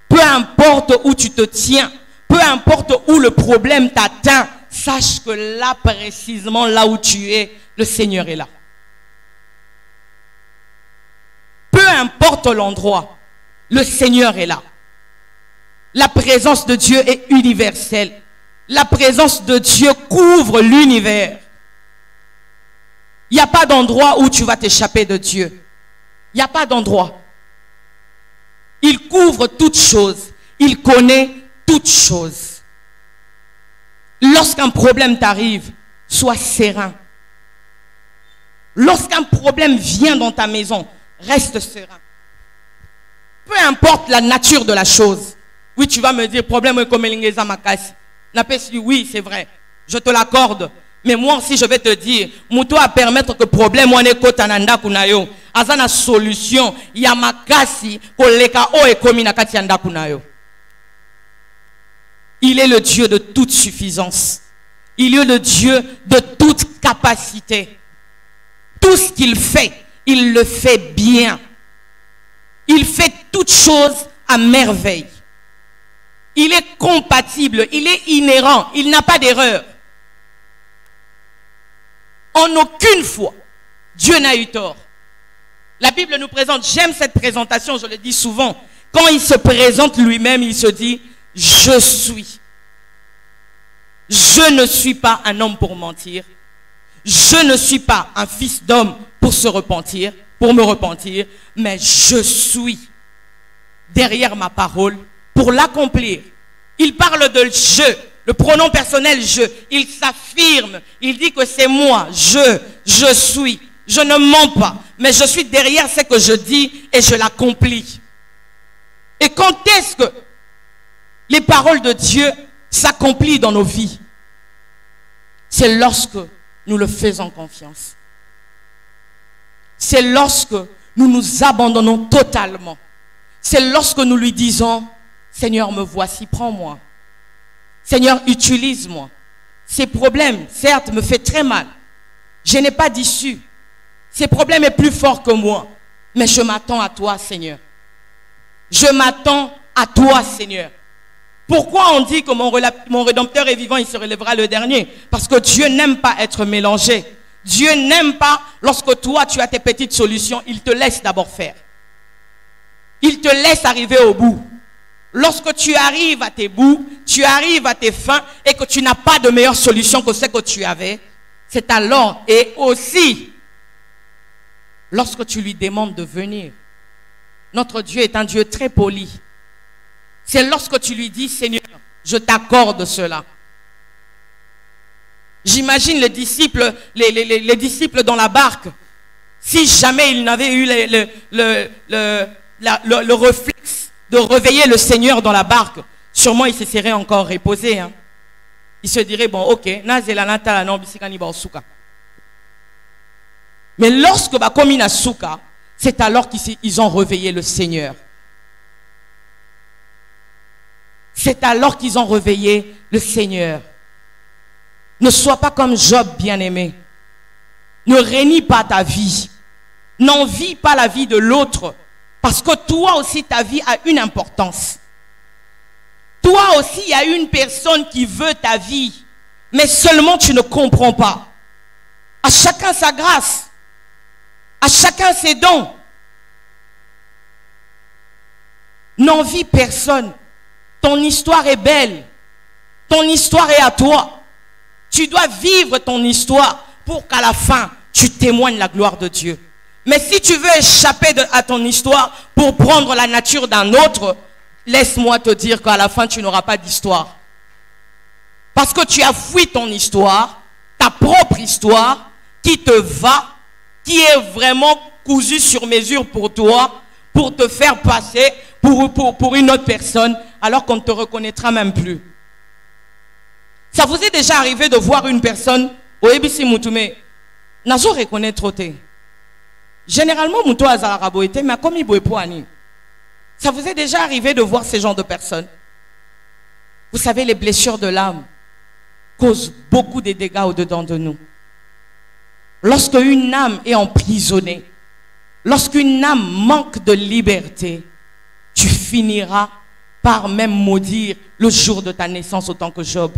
Peu importe où tu te tiens, peu importe où le problème t'atteint, sache que là, précisément là où tu es, le Seigneur est là. Peu importe l'endroit, le Seigneur est là. La présence de Dieu est universelle. La présence de Dieu couvre l'univers. Il n'y a pas d'endroit où tu vas t'échapper de Dieu. Il n'y a pas d'endroit. Il couvre toutes choses. Il connaît toutes choses. Lorsqu'un problème t'arrive, sois serein. Lorsqu'un problème vient dans ta maison, reste serein. Peu importe la nature de la chose. Oui, tu vas me dire, problème comme Elingeza Makasi. Oui, c'est vrai. Je te l'accorde. Mais moi aussi, je vais te dire, Mouto à permettre que le problème, on est kotananda kunayo. Azana solution, yamakasi, koleka o e komina katianda kunayo. Il est le Dieu de toute suffisance. Il est le Dieu de toute capacité. Tout ce qu'il fait, il le fait bien. Il fait toutes choses à merveille. Il est compatible, il est inhérent, il n'a pas d'erreur. En aucune fois, Dieu n'a eu tort. La Bible nous présente, j'aime cette présentation, je le dis souvent. Quand il se présente lui-même, il se dit, je suis. Je ne suis pas un homme pour mentir. Je ne suis pas un fils d'homme pour se repentir, pour me repentir, mais je suis derrière ma parole pour l'accomplir. Il parle de je, le pronom personnel je. Il s'affirme, il dit que c'est moi, je suis. Je ne mens pas, mais je suis derrière ce que je dis et je l'accomplis. Et quand est-ce que les paroles de Dieu s'accomplissent dans nos vies? C'est lorsque nous le faisons confiance. C'est lorsque nous nous abandonnons totalement. C'est lorsque nous lui disons, Seigneur, me voici, prends-moi. Seigneur, utilise-moi. Ces problèmes, certes, me font très mal. Je n'ai pas d'issue. Ces problèmes sont plus forts que moi. Mais je m'attends à toi, Seigneur. Je m'attends à toi, Seigneur. Pourquoi on dit que mon Rédempteur est vivant, il se relèvera le dernier? Parce que Dieu n'aime pas être mélangé. Dieu n'aime pas lorsque toi, tu as tes petites solutions, il te laisse d'abord faire. Il te laisse arriver au bout. Lorsque tu arrives à tes bouts, tu arrives à tes fins et que tu n'as pas de meilleure solution que celle que tu avais, c'est alors et aussi lorsque tu lui demandes de venir. Notre Dieu est un Dieu très poli. C'est lorsque tu lui dis, Seigneur, je t'accorde cela. J'imagine les disciples dans la barque. Si jamais ils n'avaient eu le réflexe de réveiller le Seigneur dans la barque, sûrement ils se seraient encore reposés. Hein. Ils se diraient, bon, ok, mais lorsque comme il a souka, c'est alors qu'ils ont réveillé le Seigneur. C'est alors qu'ils ont réveillé le Seigneur. Ne sois pas comme Job, bien-aimé. Ne réunis pas ta vie. N'envie pas la vie de l'autre. Parce que toi aussi, ta vie a une importance. Toi aussi, il y a une personne qui veut ta vie. Mais seulement tu ne comprends pas. À chacun sa grâce. À chacun ses dons. N'envie personne. Ton histoire est belle. Ton histoire est à toi. Tu dois vivre ton histoire pour qu'à la fin, tu témoignes la gloire de Dieu. Mais si tu veux échapper à ton histoire pour prendre la nature d'un autre, laisse-moi te dire qu'à la fin, tu n'auras pas d'histoire. Parce que tu as fui ton histoire, ta propre histoire, qui te va, qui est vraiment cousue sur mesure pour toi, pour te faire passer pour une autre personne, alors qu'on ne te reconnaîtra même plus. Ça vous est déjà arrivé de voir une personne au ABC Moutoumé, n'a pas reconnaître trop. Généralement, Moutou Azarabo était, mais comme il boit. Ça vous est déjà arrivé de voir ce genre de personnes? Vous savez, les blessures de l'âme causent beaucoup de dégâts au-dedans de nous. Lorsque une âme est emprisonnée, lorsqu'une âme manque de liberté, tu finiras par même maudire le jour de ta naissance autant que Job.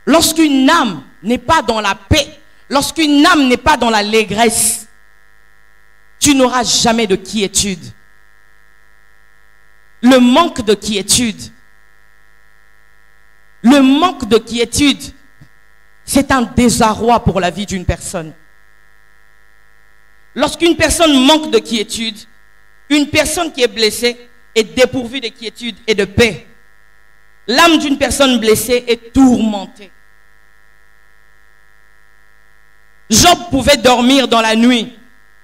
Lorsqu'une âme n'est pas dans la paix, lorsqu'une âme n'est pas dans la légresse, tu n'auras jamais de quiétude. Le manque de quiétude, c'est un désarroi pour la vie d'une personne. Lorsqu'une personne manque de quiétude, une personne qui est blessée est dépourvue de quiétude et de paix. L'âme d'une personne blessée est tourmentée. Job pouvait dormir dans la nuit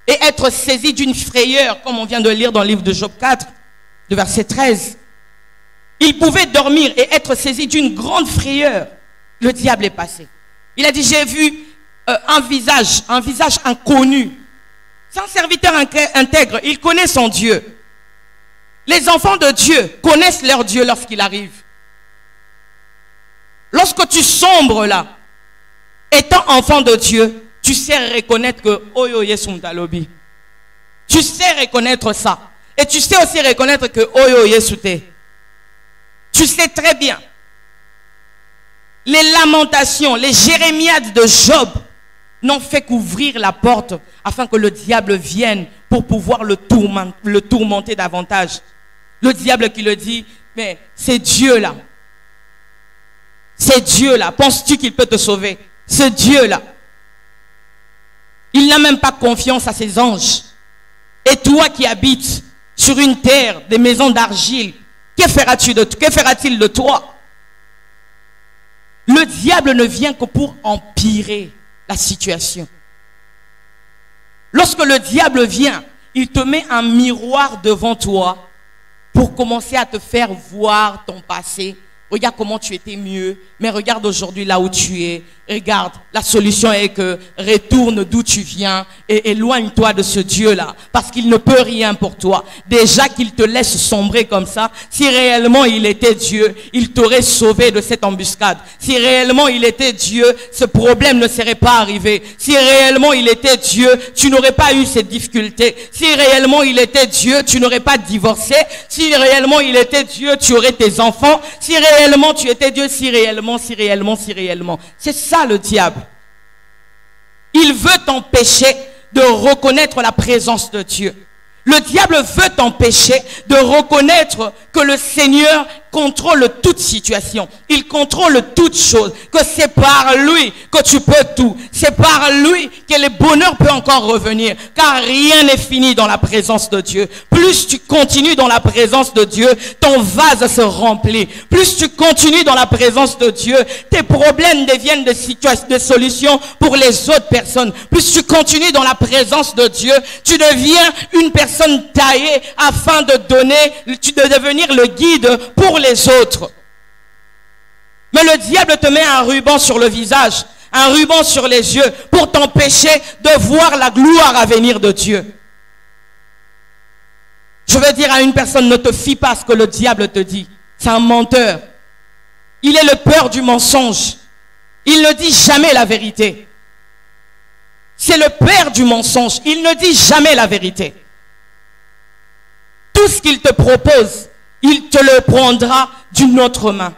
et être saisi d'une frayeur, comme on vient de lire dans le livre de Job 4, de verset 13. Il pouvait dormir et être saisi d'une grande frayeur. Le diable est passé. Il a dit, j'ai vu un visage inconnu. C'est un serviteur intègre, il connaît son Dieu. Les enfants de Dieu connaissent leur Dieu lorsqu'il arrive. Lorsque tu sombres là, étant enfant de Dieu, tu sais reconnaître que Oyo Yesun Talobi. Tu sais reconnaître ça. Et tu sais aussi reconnaître que Oyo Yesute. Tu sais très bien. les lamentations, les jérémiades de Job n'ont fait qu'ouvrir la porte afin que le diable vienne pour pouvoir le tourmenter davantage. Le diable qui le dit, mais c'est Dieu là. C'est Dieu là. Penses-tu qu'il peut te sauver? C'est Dieu là. Il n'a même pas confiance à ses anges. Et toi qui habites sur une terre, des maisons d'argile, que fera-t-il de toi? Le diable ne vient que pour empirer la situation. Lorsque le diable vient, il te met un miroir devant toi pour commencer à te faire voir ton passé. Regarde comment tu étais mieux, mais regarde aujourd'hui là où tu es. Regarde, la solution est que retourne d'où tu viens et éloigne-toi de ce Dieu-là, parce qu'il ne peut rien pour toi. Déjà qu'il te laisse sombrer comme ça, si réellement il était Dieu, il t'aurait sauvé de cette embuscade. Si réellement il était Dieu, ce problème ne serait pas arrivé. Si réellement il était Dieu, tu n'aurais pas eu cette difficulté. Si réellement il était Dieu, tu n'aurais pas divorcé. Si réellement il était Dieu, tu aurais tes enfants. Si réellement tu étais Dieu, si réellement. C'est ça le diable. Il veut t'empêcher de reconnaître la présence de Dieu. Le diable veut t'empêcher de reconnaître que le Seigneur contrôle toute situation. Il contrôle toutes choses. Que c'est par lui que tu peux tout. C'est par lui que le bonheur peut encore revenir. Car rien n'est fini dans la présence de Dieu. Plus tu continues dans la présence de Dieu, ton vase se remplit. Plus tu continues dans la présence de Dieu, tes problèmes deviennent des solutions pour les autres personnes. Plus tu continues dans la présence de Dieu, tu deviens une personne taillée afin de devenir le guide pour les autres. Mais le diable te met un ruban sur le visage, un ruban sur les yeux pour t'empêcher de voir la gloire à venir de Dieu. Je veux dire à une personne, ne te fie pas à ce que le diable te dit. C'est un menteur. Il est le père du mensonge. Il ne dit jamais la vérité. C'est le père du mensonge. Il ne dit jamais la vérité. Tout ce qu'il te propose, il te le prendra d'une autre main.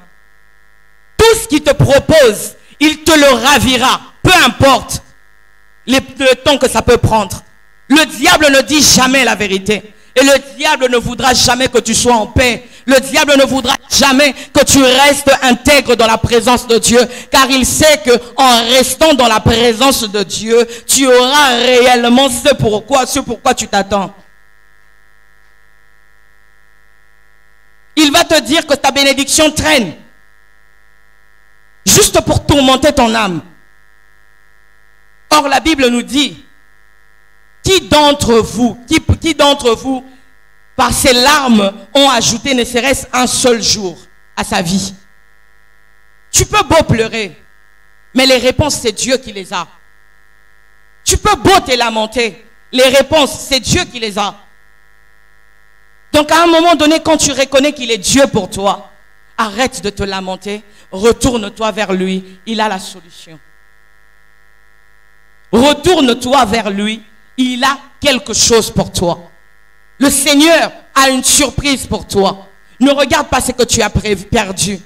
Tout ce qu'il te propose, il te le ravira. Peu importe le temps que ça peut prendre. Le diable ne dit jamais la vérité. Et le diable ne voudra jamais que tu sois en paix. Le diable ne voudra jamais que tu restes intègre dans la présence de Dieu. Car il sait que en restant dans la présence de Dieu, tu auras réellement ce pourquoi tu t'attends. Il va te dire que ta bénédiction traîne. Juste pour tourmenter ton âme. Or la Bible nous dit, qui d'entre vous, par ses larmes, ont ajouté ne serait-ce un seul jour à sa vie? Tu peux beau pleurer, mais les réponses, c'est Dieu qui les a. Tu peux beau te lamenter, les réponses, c'est Dieu qui les a. Donc à un moment donné, quand tu reconnais qu'il est Dieu pour toi, arrête de te lamenter, retourne-toi vers lui, il a la solution. Retourne-toi vers lui, il a quelque chose pour toi. Le Seigneur a une surprise pour toi. Ne regarde pas ce que tu as perdu.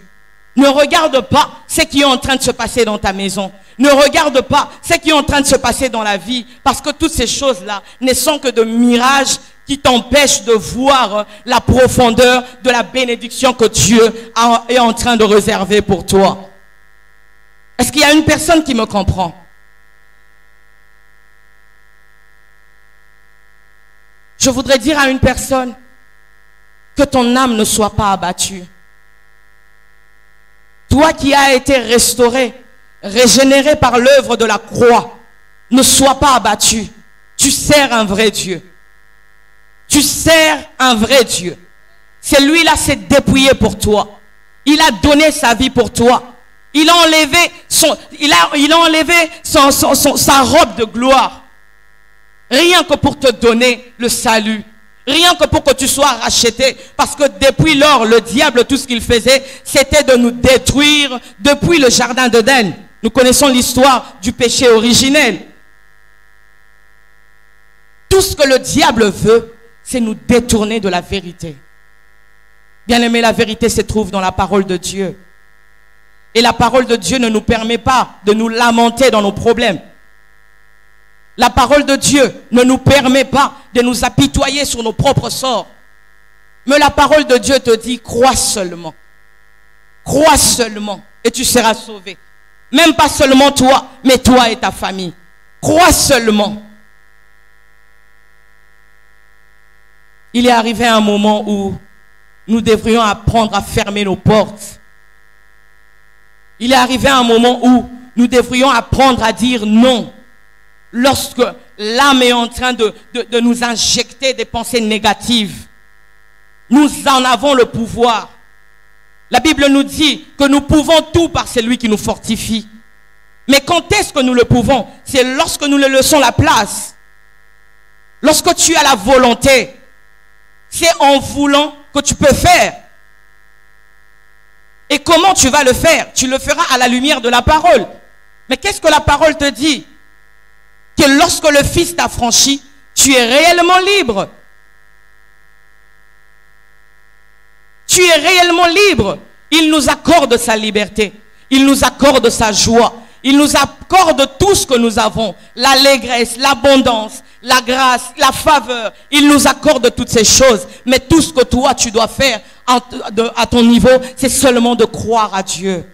Ne regarde pas ce qui est en train de se passer dans ta maison. Ne regarde pas ce qui est en train de se passer dans la vie. Parce que toutes ces choses-là ne sont que de mirages qui t'empêchent de voir la profondeur de la bénédiction que Dieu est en train de réserver pour toi. Est-ce qu'il y a une personne qui me comprend? Je voudrais dire à une personne que ton âme ne soit pas abattue. Toi qui as été restauré, régénéré par l'œuvre de la croix, ne sois pas abattu. Tu sers un vrai Dieu. Tu sers un vrai Dieu. Celui-là s'est dépouillé pour toi. Il a donné sa vie pour toi. Il a enlevé sa robe de gloire. Rien que pour te donner le salut. Rien que pour que tu sois racheté. Parce que depuis lors, le diable, tout ce qu'il faisait, c'était de nous détruire depuis le jardin d'Éden. Nous connaissons l'histoire du péché originel. Tout ce que le diable veut, c'est nous détourner de la vérité. Bien-aimé, la vérité se trouve dans la parole de Dieu. Et la parole de Dieu ne nous permet pas de nous lamenter dans nos problèmes. La parole de Dieu ne nous permet pas de nous apitoyer sur nos propres sorts. Mais la parole de Dieu te dit, crois seulement. Crois seulement et tu seras sauvé. Même pas seulement toi, mais toi et ta famille. Crois seulement. Il est arrivé un moment où nous devrions apprendre à fermer nos portes. Il est arrivé un moment où nous devrions apprendre à dire non. Lorsque l'âme est en train de nous injecter des pensées négatives, nous en avons le pouvoir. La Bible nous dit que nous pouvons tout par celui qui nous fortifie. Mais quand est-ce que nous le pouvons? C'est lorsque nous le laissons la place. Lorsque tu as la volonté, c'est en voulant que tu peux faire. Et comment tu vas le faire? Tu le feras à la lumière de la parole. Mais qu'est-ce que la parole te dit? Que lorsque le Fils t'a franchi, tu es réellement libre. Tu es réellement libre. Il nous accorde sa liberté. Il nous accorde sa joie. Il nous accorde tout ce que nous avons. L'allégresse, l'abondance, la grâce, la faveur. Il nous accorde toutes ces choses. Mais tout ce que toi, tu dois faire à ton niveau, c'est seulement de croire à Dieu.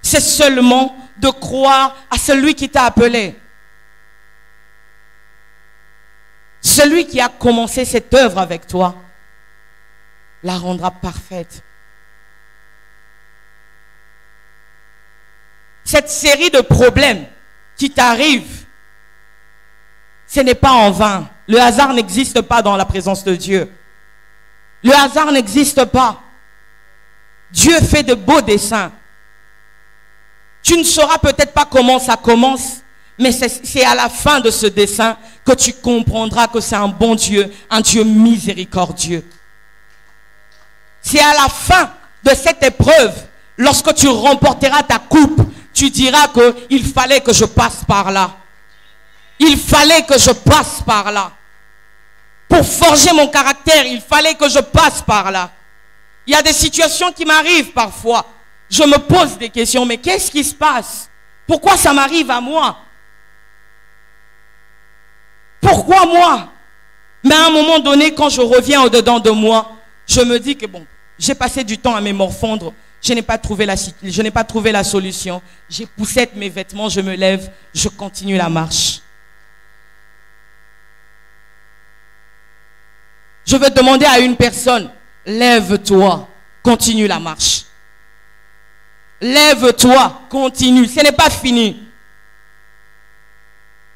C'est seulement de croire à celui qui t'a appelé. Celui qui a commencé cette œuvre avec toi la rendra parfaite. Cette série de problèmes qui t'arrivent, ce n'est pas en vain. Le hasard n'existe pas dans la présence de Dieu. Le hasard n'existe pas. Dieu fait de beaux desseins. Tu ne sauras peut-être pas comment ça commence, mais c'est à la fin de ce dessein que tu comprendras que c'est un bon Dieu, un Dieu miséricordieux. C'est à la fin de cette épreuve, lorsque tu remporteras ta coupe, tu diras qu'il fallait que je passe par là. Il fallait que je passe par là. Pour forger mon caractère, il fallait que je passe par là. Il y a des situations qui m'arrivent parfois. Je me pose des questions, mais qu'est-ce qui se passe? Pourquoi ça m'arrive à moi? Pourquoi moi? Mais à un moment donné, quand je reviens au-dedans de moi, je me dis que bon, j'ai passé du temps à me morfondre. Je n'ai pas trouvé la solution. J'ai poussé mes vêtements, je me lève, je continue la marche. Je veux demander à une personne, lève-toi, continue la marche. Lève-toi, continue. Ce n'est pas fini.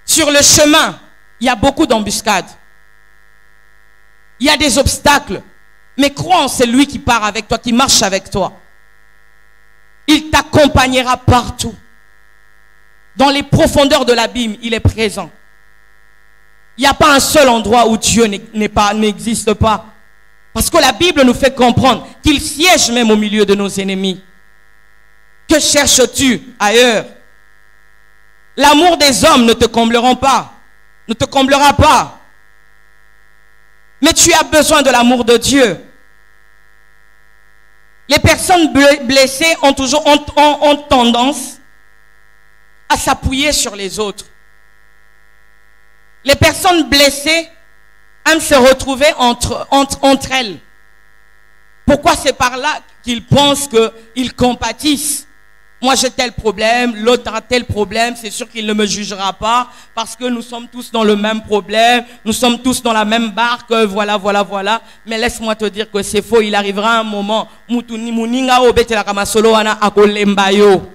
Sur le chemin, il y a beaucoup d'embuscades. Il y a des obstacles. Mais crois en celui qui part avec toi, qui marche avec toi. Il t'accompagnera partout. Dans les profondeurs de l'abîme, il est présent. Il n'y a pas un seul endroit où Dieu n'existe pas. Parce que la Bible nous fait comprendre qu'il siège même au milieu de nos ennemis. Que cherches-tu ailleurs? L'amour des hommes ne te comblera pas. Ne te comblera pas. Mais tu as besoin de l'amour de Dieu. Les personnes blessées ont tendance à s'appuyer sur les autres. Les personnes blessées aiment se retrouver entre elles. Pourquoi c'est par là qu'ils pensent qu'ils compatissent? Moi j'ai tel problème, l'autre a tel problème, c'est sûr qu'il ne me jugera pas parce que nous sommes tous dans le même problème, nous sommes tous dans la même barque, voilà. Mais laisse-moi te dire que c'est faux, il arrivera un moment où muninga obetela kama solo wana akolemba yo.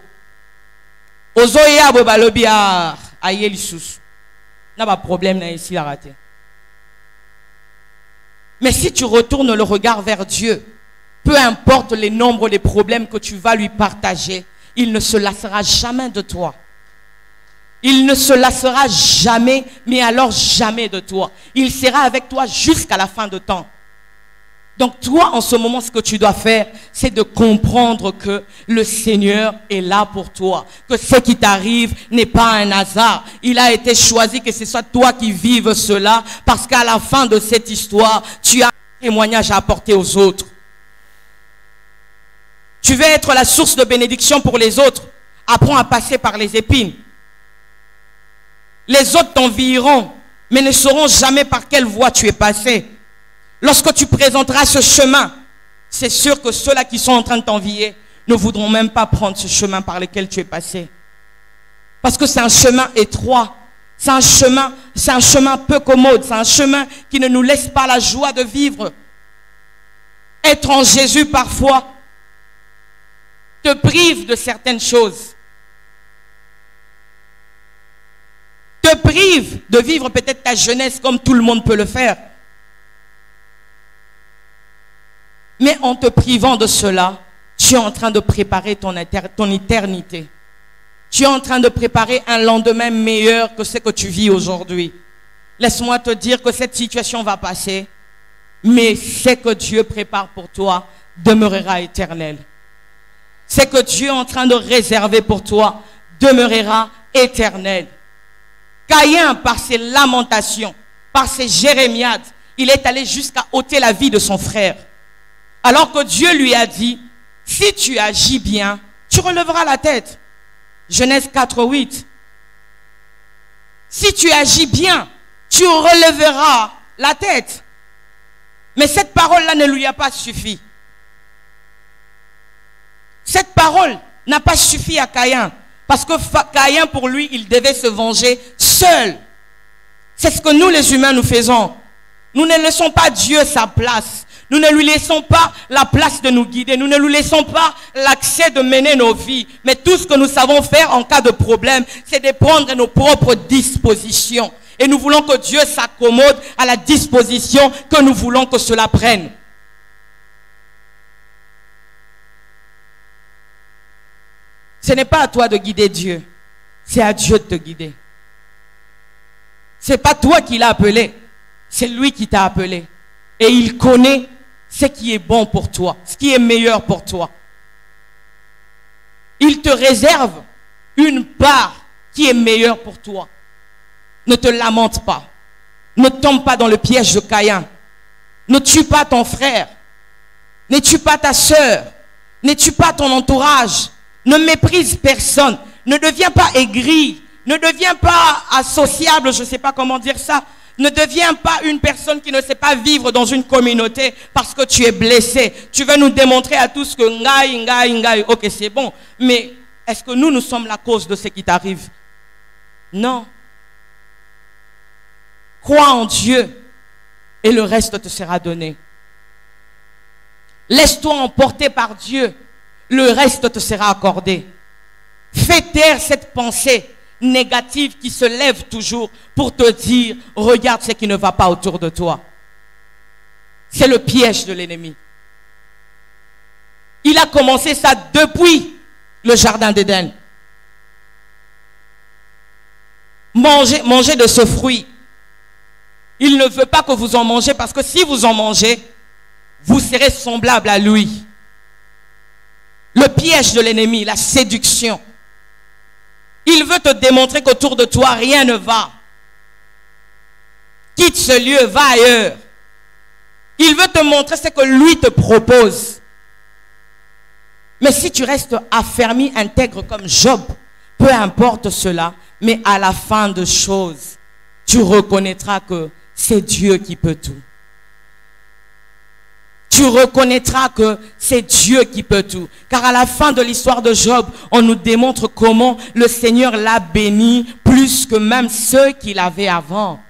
Ozoya bo balobi a ayeli susu. N'a pas de problème là ici la raté. Mais si tu retournes le regard vers Dieu, peu importe les nombres des problèmes que tu vas lui partager, il ne se lassera jamais de toi. Il ne se lassera jamais, mais alors jamais de toi. Il sera avec toi jusqu'à la fin de temps. Donc toi, en ce moment, ce que tu dois faire, c'est de comprendre que le Seigneur est là pour toi. Que ce qui t'arrive n'est pas un hasard. Il a été choisi que ce soit toi qui vives cela, parce qu'à la fin de cette histoire, tu as un témoignage à apporter aux autres. Tu veux être la source de bénédiction pour les autres. Apprends à passer par les épines. Les autres t'envieront, mais ne sauront jamais par quelle voie tu es passé. Lorsque tu présenteras ce chemin, c'est sûr que ceux-là qui sont en train de t'envier ne voudront même pas prendre ce chemin par lequel tu es passé. Parce que c'est un chemin étroit. C'est un chemin peu commode. C'est un chemin qui ne nous laisse pas la joie de vivre. Être en Jésus parfois te prive de certaines choses. Te prive de vivre peut-être ta jeunesse comme tout le monde peut le faire. Mais en te privant de cela, tu es en train de préparer ton éternité. Tu es en train de préparer un lendemain meilleur que ce que tu vis aujourd'hui. Laisse-moi te dire que cette situation va passer, mais ce que Dieu prépare pour toi demeurera éternel. Ce que Dieu est en train de réserver pour toi demeurera éternel. Caïn, par ses lamentations, par ses jérémiades, il est allé jusqu'à ôter la vie de son frère. Alors que Dieu lui a dit, si tu agis bien, tu relèveras la tête. Genèse 4:8. Si tu agis bien, tu relèveras la tête. Mais cette parole-là ne lui a pas suffi. Cette parole n'a pas suffi à Caïn. Parce que Caïn, pour lui, il devait se venger seul. C'est ce que nous, les humains, nous faisons. Nous ne laissons pas Dieu sa place. Nous ne lui laissons pas la place de nous guider. Nous ne lui laissons pas l'accès de mener nos vies. Mais tout ce que nous savons faire en cas de problème, c'est de prendre nos propres dispositions. Et nous voulons que Dieu s'accommode à la disposition que nous voulons que cela prenne. Ce n'est pas à toi de guider Dieu. C'est à Dieu de te guider. Ce n'est pas toi qui l'as appelé. C'est lui qui t'a appelé. Et il connaît ce qui est bon pour toi, ce qui est meilleur pour toi. Il te réserve une part qui est meilleure pour toi. Ne te lamente pas. Ne tombe pas dans le piège de Caïn. Ne tue pas ton frère. Ne tue pas ta sœur. Ne tue pas ton entourage. Ne méprise personne. Ne deviens pas aigri. Ne deviens pas associable, je ne sais pas comment dire ça. Ne deviens pas une personne qui ne sait pas vivre dans une communauté parce que tu es blessé. Tu veux nous démontrer à tous que ngai, ok, c'est bon. Mais est-ce que nous sommes la cause de ce qui t'arrive? Non. Crois en Dieu et le reste te sera donné. Laisse-toi emporter par Dieu. Le reste te sera accordé. Fais taire cette pensée négative qui se lève toujours pour te dire, regarde ce qui ne va pas autour de toi. C'est le piège de l'ennemi. Il a commencé ça depuis le jardin d'Éden. Mangez de ce fruit. Il ne veut pas que vous en mangez parce que si vous en mangez, vous serez semblable à lui. Le piège de l'ennemi, la séduction. Il veut te démontrer qu'autour de toi, rien ne va. Quitte ce lieu, va ailleurs. Il veut te montrer ce que lui te propose. Mais si tu restes affermi, intègre comme Job, peu importe cela, mais à la fin de choses, tu reconnaîtras que c'est Dieu qui peut tout. Tu reconnaîtras que c'est Dieu qui peut tout. Car à la fin de l'histoire de Job, on nous démontre comment le Seigneur l'a béni plus que même ceux qu'il avait avant.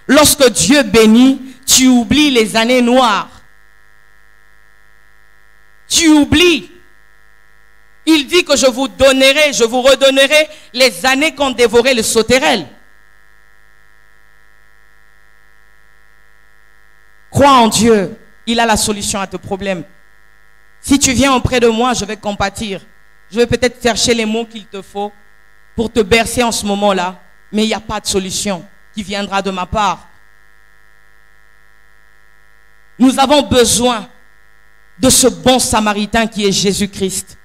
Lorsque Dieu bénit, tu oublies les années noires. Tu oublies. Il dit que je vous donnerai, je vous redonnerai les années qu'ont dévoré les sauterelles. Crois en Dieu, il a la solution à tes problèmes. Si tu viens auprès de moi, je vais compatir. Je vais peut-être chercher les mots qu'il te faut pour te bercer en ce moment-là, mais il n'y a pas de solution qui viendra de ma part. Nous avons besoin de ce bon samaritain qui est Jésus-Christ.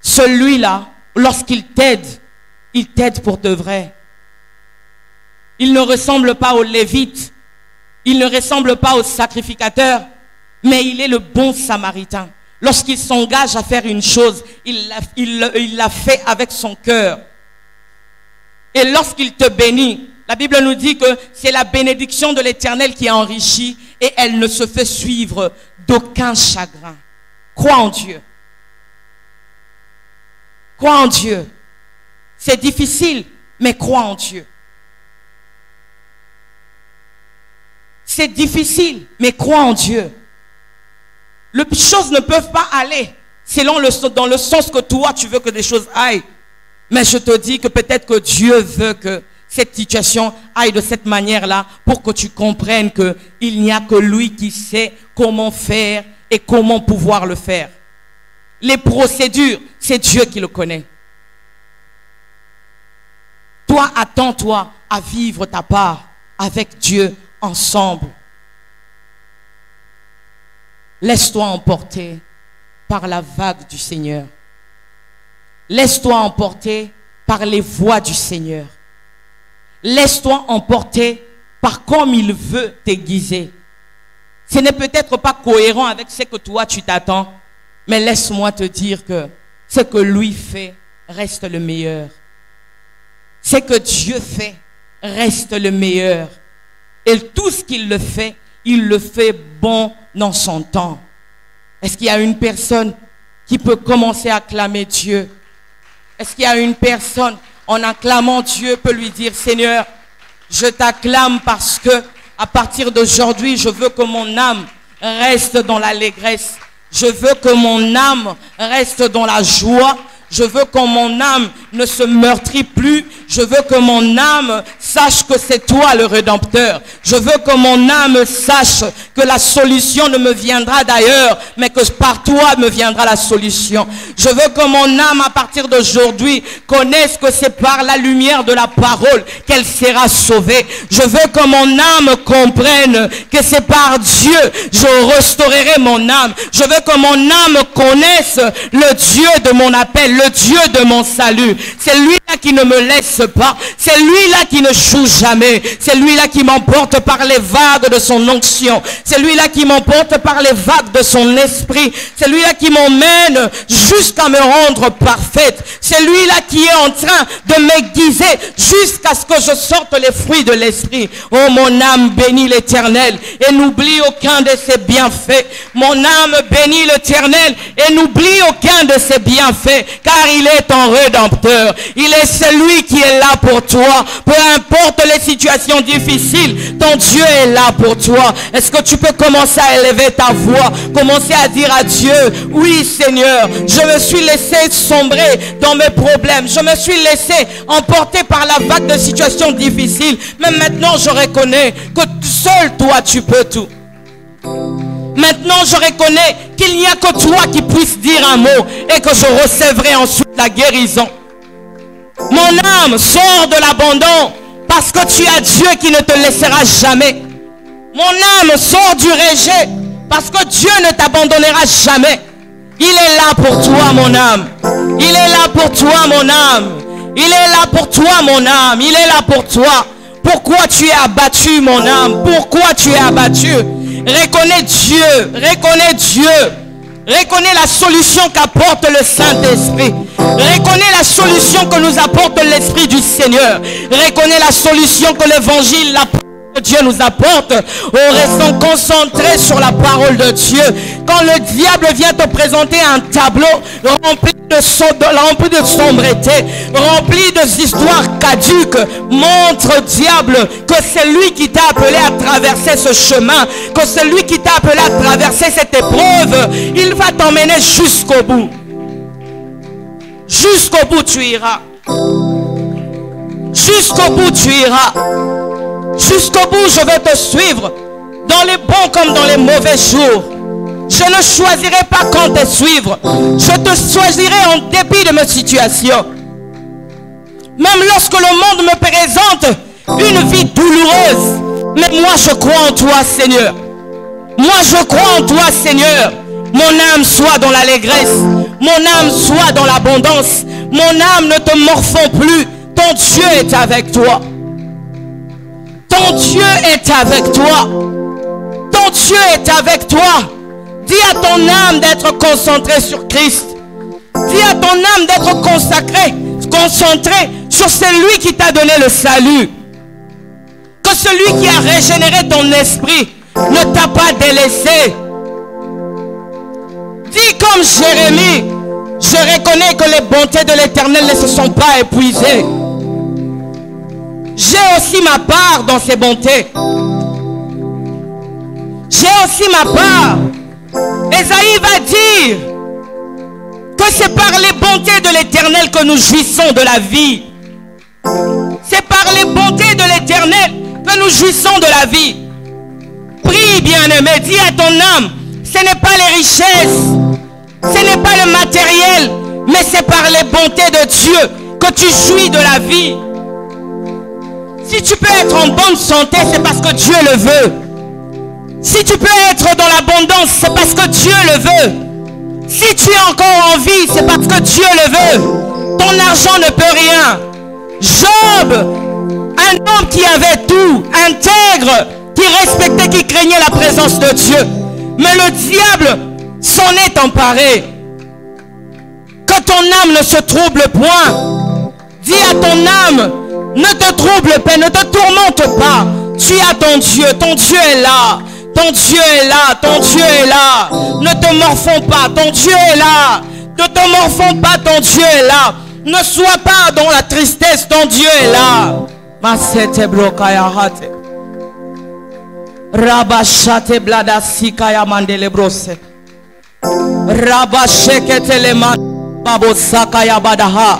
Celui-là, lorsqu'il t'aide, il t'aide pour de vrai. Il ne ressemble pas aux Lévites. Il ne ressemble pas aux sacrificateurs, Mais il est le bon samaritain. Lorsqu'il s'engage à faire une chose, il la fait avec son cœur. Et lorsqu'il te bénit, la Bible nous dit que c'est la bénédiction de l'Éternel qui enrichit et elle ne se fait suivre d'aucun chagrin. Crois en Dieu. Crois en Dieu. C'est difficile, mais crois en Dieu. C'est difficile, mais crois en Dieu. Les choses ne peuvent pas aller dans le sens que toi, tu veux que des choses aillent. Mais je te dis que peut-être que Dieu veut que cette situation aille de cette manière-là pour que tu comprennes qu'il n'y a que lui qui sait comment faire et comment pouvoir le faire. Les procédures, c'est Dieu qui le connaît. Toi, attends-toi à vivre ta part avec Dieu ensemble. Laisse-toi emporter par la vague du Seigneur. Laisse-toi emporter par les voies du Seigneur. Laisse-toi emporter par comme il veut t'aiguiser. Ce n'est peut-être pas cohérent avec ce que toi tu t'attends, mais laisse-moi te dire que ce que lui fait reste le meilleur. Ce que Dieu fait reste le meilleur. Et tout ce qu'il le fait, il le fait bon dans son temps. Est-ce qu'il y a une personne qui peut commencer à acclamer Dieu? Est-ce qu'il y a une personne, en acclamant Dieu, peut lui dire, Seigneur, je t'acclame parce que à partir d'aujourd'hui, je veux que mon âme reste dans l'allégresse. Je veux que mon âme reste dans la joie. Je veux que mon âme ne se meurtrit plus. Je veux que mon âme sache que c'est toi le Rédempteur. Je veux que mon âme sache que la solution ne me viendra d'ailleurs, mais que par toi me viendra la solution. Je veux que mon âme, à partir d'aujourd'hui, connaisse que c'est par la lumière de la parole qu'elle sera sauvée. Je veux que mon âme comprenne que c'est par Dieu je restaurerai mon âme. Je veux que mon âme connaisse le Dieu de mon appel, le Dieu de mon salut. C'est lui-là qui ne me laisse pas. C'est lui-là qui ne choue jamais. C'est lui-là qui m'emporte par les vagues de son onction. C'est lui-là qui m'emporte par les vagues de son esprit. C'est lui-là qui m'emmène jusqu'à me rendre parfaite. C'est lui-là qui est en train de m'aiguiser jusqu'à ce que je sorte les fruits de l'esprit. Oh, mon âme bénit l'Éternel et n'oublie aucun de ses bienfaits. Mon âme bénit l'Éternel et n'oublie aucun de ses bienfaits, car il est ton Rédempteur. Il est celui qui est là pour toi. Peu importe les situations difficiles, ton Dieu est là pour toi. Est-ce que tu peux commencer à élever ta voix, commencer à dire à Dieu, oui Seigneur, je me suis laissé sombrer dans mes problèmes, je me suis laissé emporter par la vague de situations difficiles, mais maintenant je reconnais que seul toi tu peux tout. Maintenant, je reconnais qu'il n'y a que toi qui puisses dire un mot et que je recevrai ensuite la guérison. Mon âme, sort de l'abandon parce que tu as Dieu qui ne te laissera jamais. Mon âme, sort du rejet parce que Dieu ne t'abandonnera jamais. Il est là pour toi, mon âme. Il est là pour toi, mon âme. Il est là pour toi, mon âme. Il est là pour toi. Pourquoi tu es abattu, mon âme? Pourquoi tu es abattu? Reconnais Dieu, reconnais Dieu. Reconnais la solution qu'apporte le Saint-Esprit. Reconnais la solution que nous apporte l'Esprit du Seigneur. Reconnais la solution que l'Évangile, la parole de Dieu nous apporte. En restant concentré sur la parole de Dieu. Quand le diable vient te présenter un tableau rempli de sombreté, rempli d'histoires caduques, montre au diable que c'est lui qui t'a appelé à traverser ce chemin, que c'est lui qui t'a appelé à traverser cette épreuve. Il va t'emmener jusqu'au bout. Jusqu'au bout tu iras. Jusqu'au bout tu iras. Jusqu'au bout je vais te suivre, dans les bons comme dans les mauvais jours. Je ne choisirai pas quand te suivre. Je te choisirai en dépit de mes situations. Même lorsque le monde me présente une vie douloureuse. Mais moi je crois en toi, Seigneur. Moi je crois en toi, Seigneur. Mon âme soit dans l'allégresse. Mon âme soit dans l'abondance. Mon âme ne te morfond plus. Ton Dieu est avec toi. Ton Dieu est avec toi. Ton Dieu est avec toi. Dis à ton âme d'être concentrée sur Christ. Dis à ton âme d'être consacrée, concentrée sur celui qui t'a donné le salut. Que celui qui a régénéré ton esprit ne t'a pas délaissé. Dis comme Jérémie, je reconnais que les bontés de l'Éternel ne se sont pas épuisées. J'ai aussi ma part dans ces bontés. J'ai aussi ma part. Ésaïe va dire que c'est par les bontés de l'Éternel que nous jouissons de la vie. C'est par les bontés de l'Éternel que nous jouissons de la vie. Prie, bien-aimé, dis à ton âme, ce n'est pas les richesses, ce n'est pas le matériel, mais c'est par les bontés de Dieu que tu jouis de la vie. Si tu peux être en bonne santé, c'est parce que Dieu le veut. Si tu peux être dans l'abondance, c'est parce que Dieu le veut. Si tu es encore en vie, c'est parce que Dieu le veut. Ton argent ne peut rien. Job, un homme qui avait tout, intègre, qui respectait, qui craignait la présence de Dieu. Mais le diable s'en est emparé. Que ton âme ne se trouble point. Dis à ton âme, ne te trouble pas, ne te tourmente pas. Tu as ton Dieu est là. Ton Dieu est là, ton Dieu est là. Ne te morfonds pas, ton Dieu est là. Ne te morfonds pas, ton Dieu est là. Ne sois pas dans la tristesse, ton Dieu est là. Masete brokaya hate. Rabashate blada sikaya mandele brose. Rabashekete le babo sakaya badaha.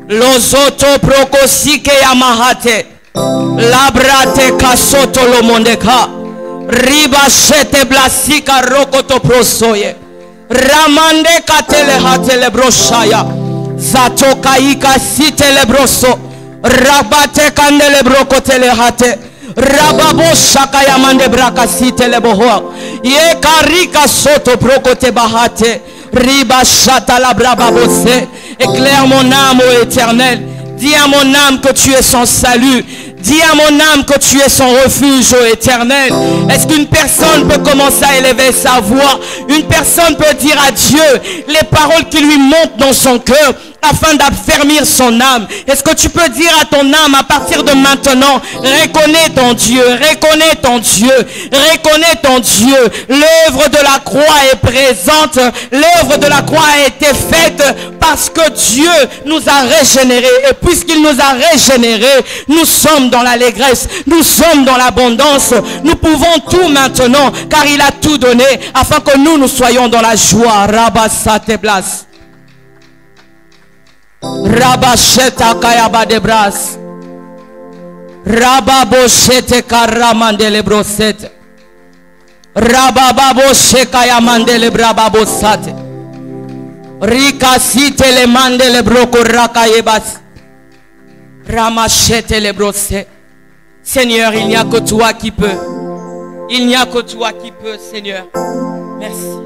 Lozoto prokosike yamahate. Labrate kasoto lo mondeka. Ribashete blasika rokoto prosoye. Ramande katele hatele broshaya. Zatokaika sitele broso. Rabate kandele brokotele hate. Rababo shaka yamande braka sitele boho. Ye karika soto prokote bahate. Ribashata la brababose. Éclaire mon âme, ô Éternel. Dis à mon âme que tu es son salut. Dis à mon âme que tu es son refuge, ô Éternel. Est-ce qu'une personne peut commencer à élever sa voix? Une personne peut dire à Dieu les paroles qui lui montent dans son cœur afin d'affermir son âme. Est-ce que tu peux dire à ton âme à partir de maintenant, reconnais ton Dieu, reconnais ton Dieu, reconnais ton Dieu. L'œuvre de la croix est présente. L'œuvre de la croix a été faite parce que Dieu nous a régénérés. Et puisqu'il nous a régénérés, nous sommes dans l'allégresse, nous sommes dans l'abondance. Nous pouvons tout maintenant car il a tout donné afin que nous soyons dans la joie. Rabasate blas. Rabasheta kayaba de bras. Rababoshete karamandele brosete. Rabababoshe kayamandele brababosate. Rikasite le mandele broko rakayebas. Ramachete le brosete. Seigneur, il n'y a que toi qui peux. Il n'y a que toi qui peux, Seigneur. Merci.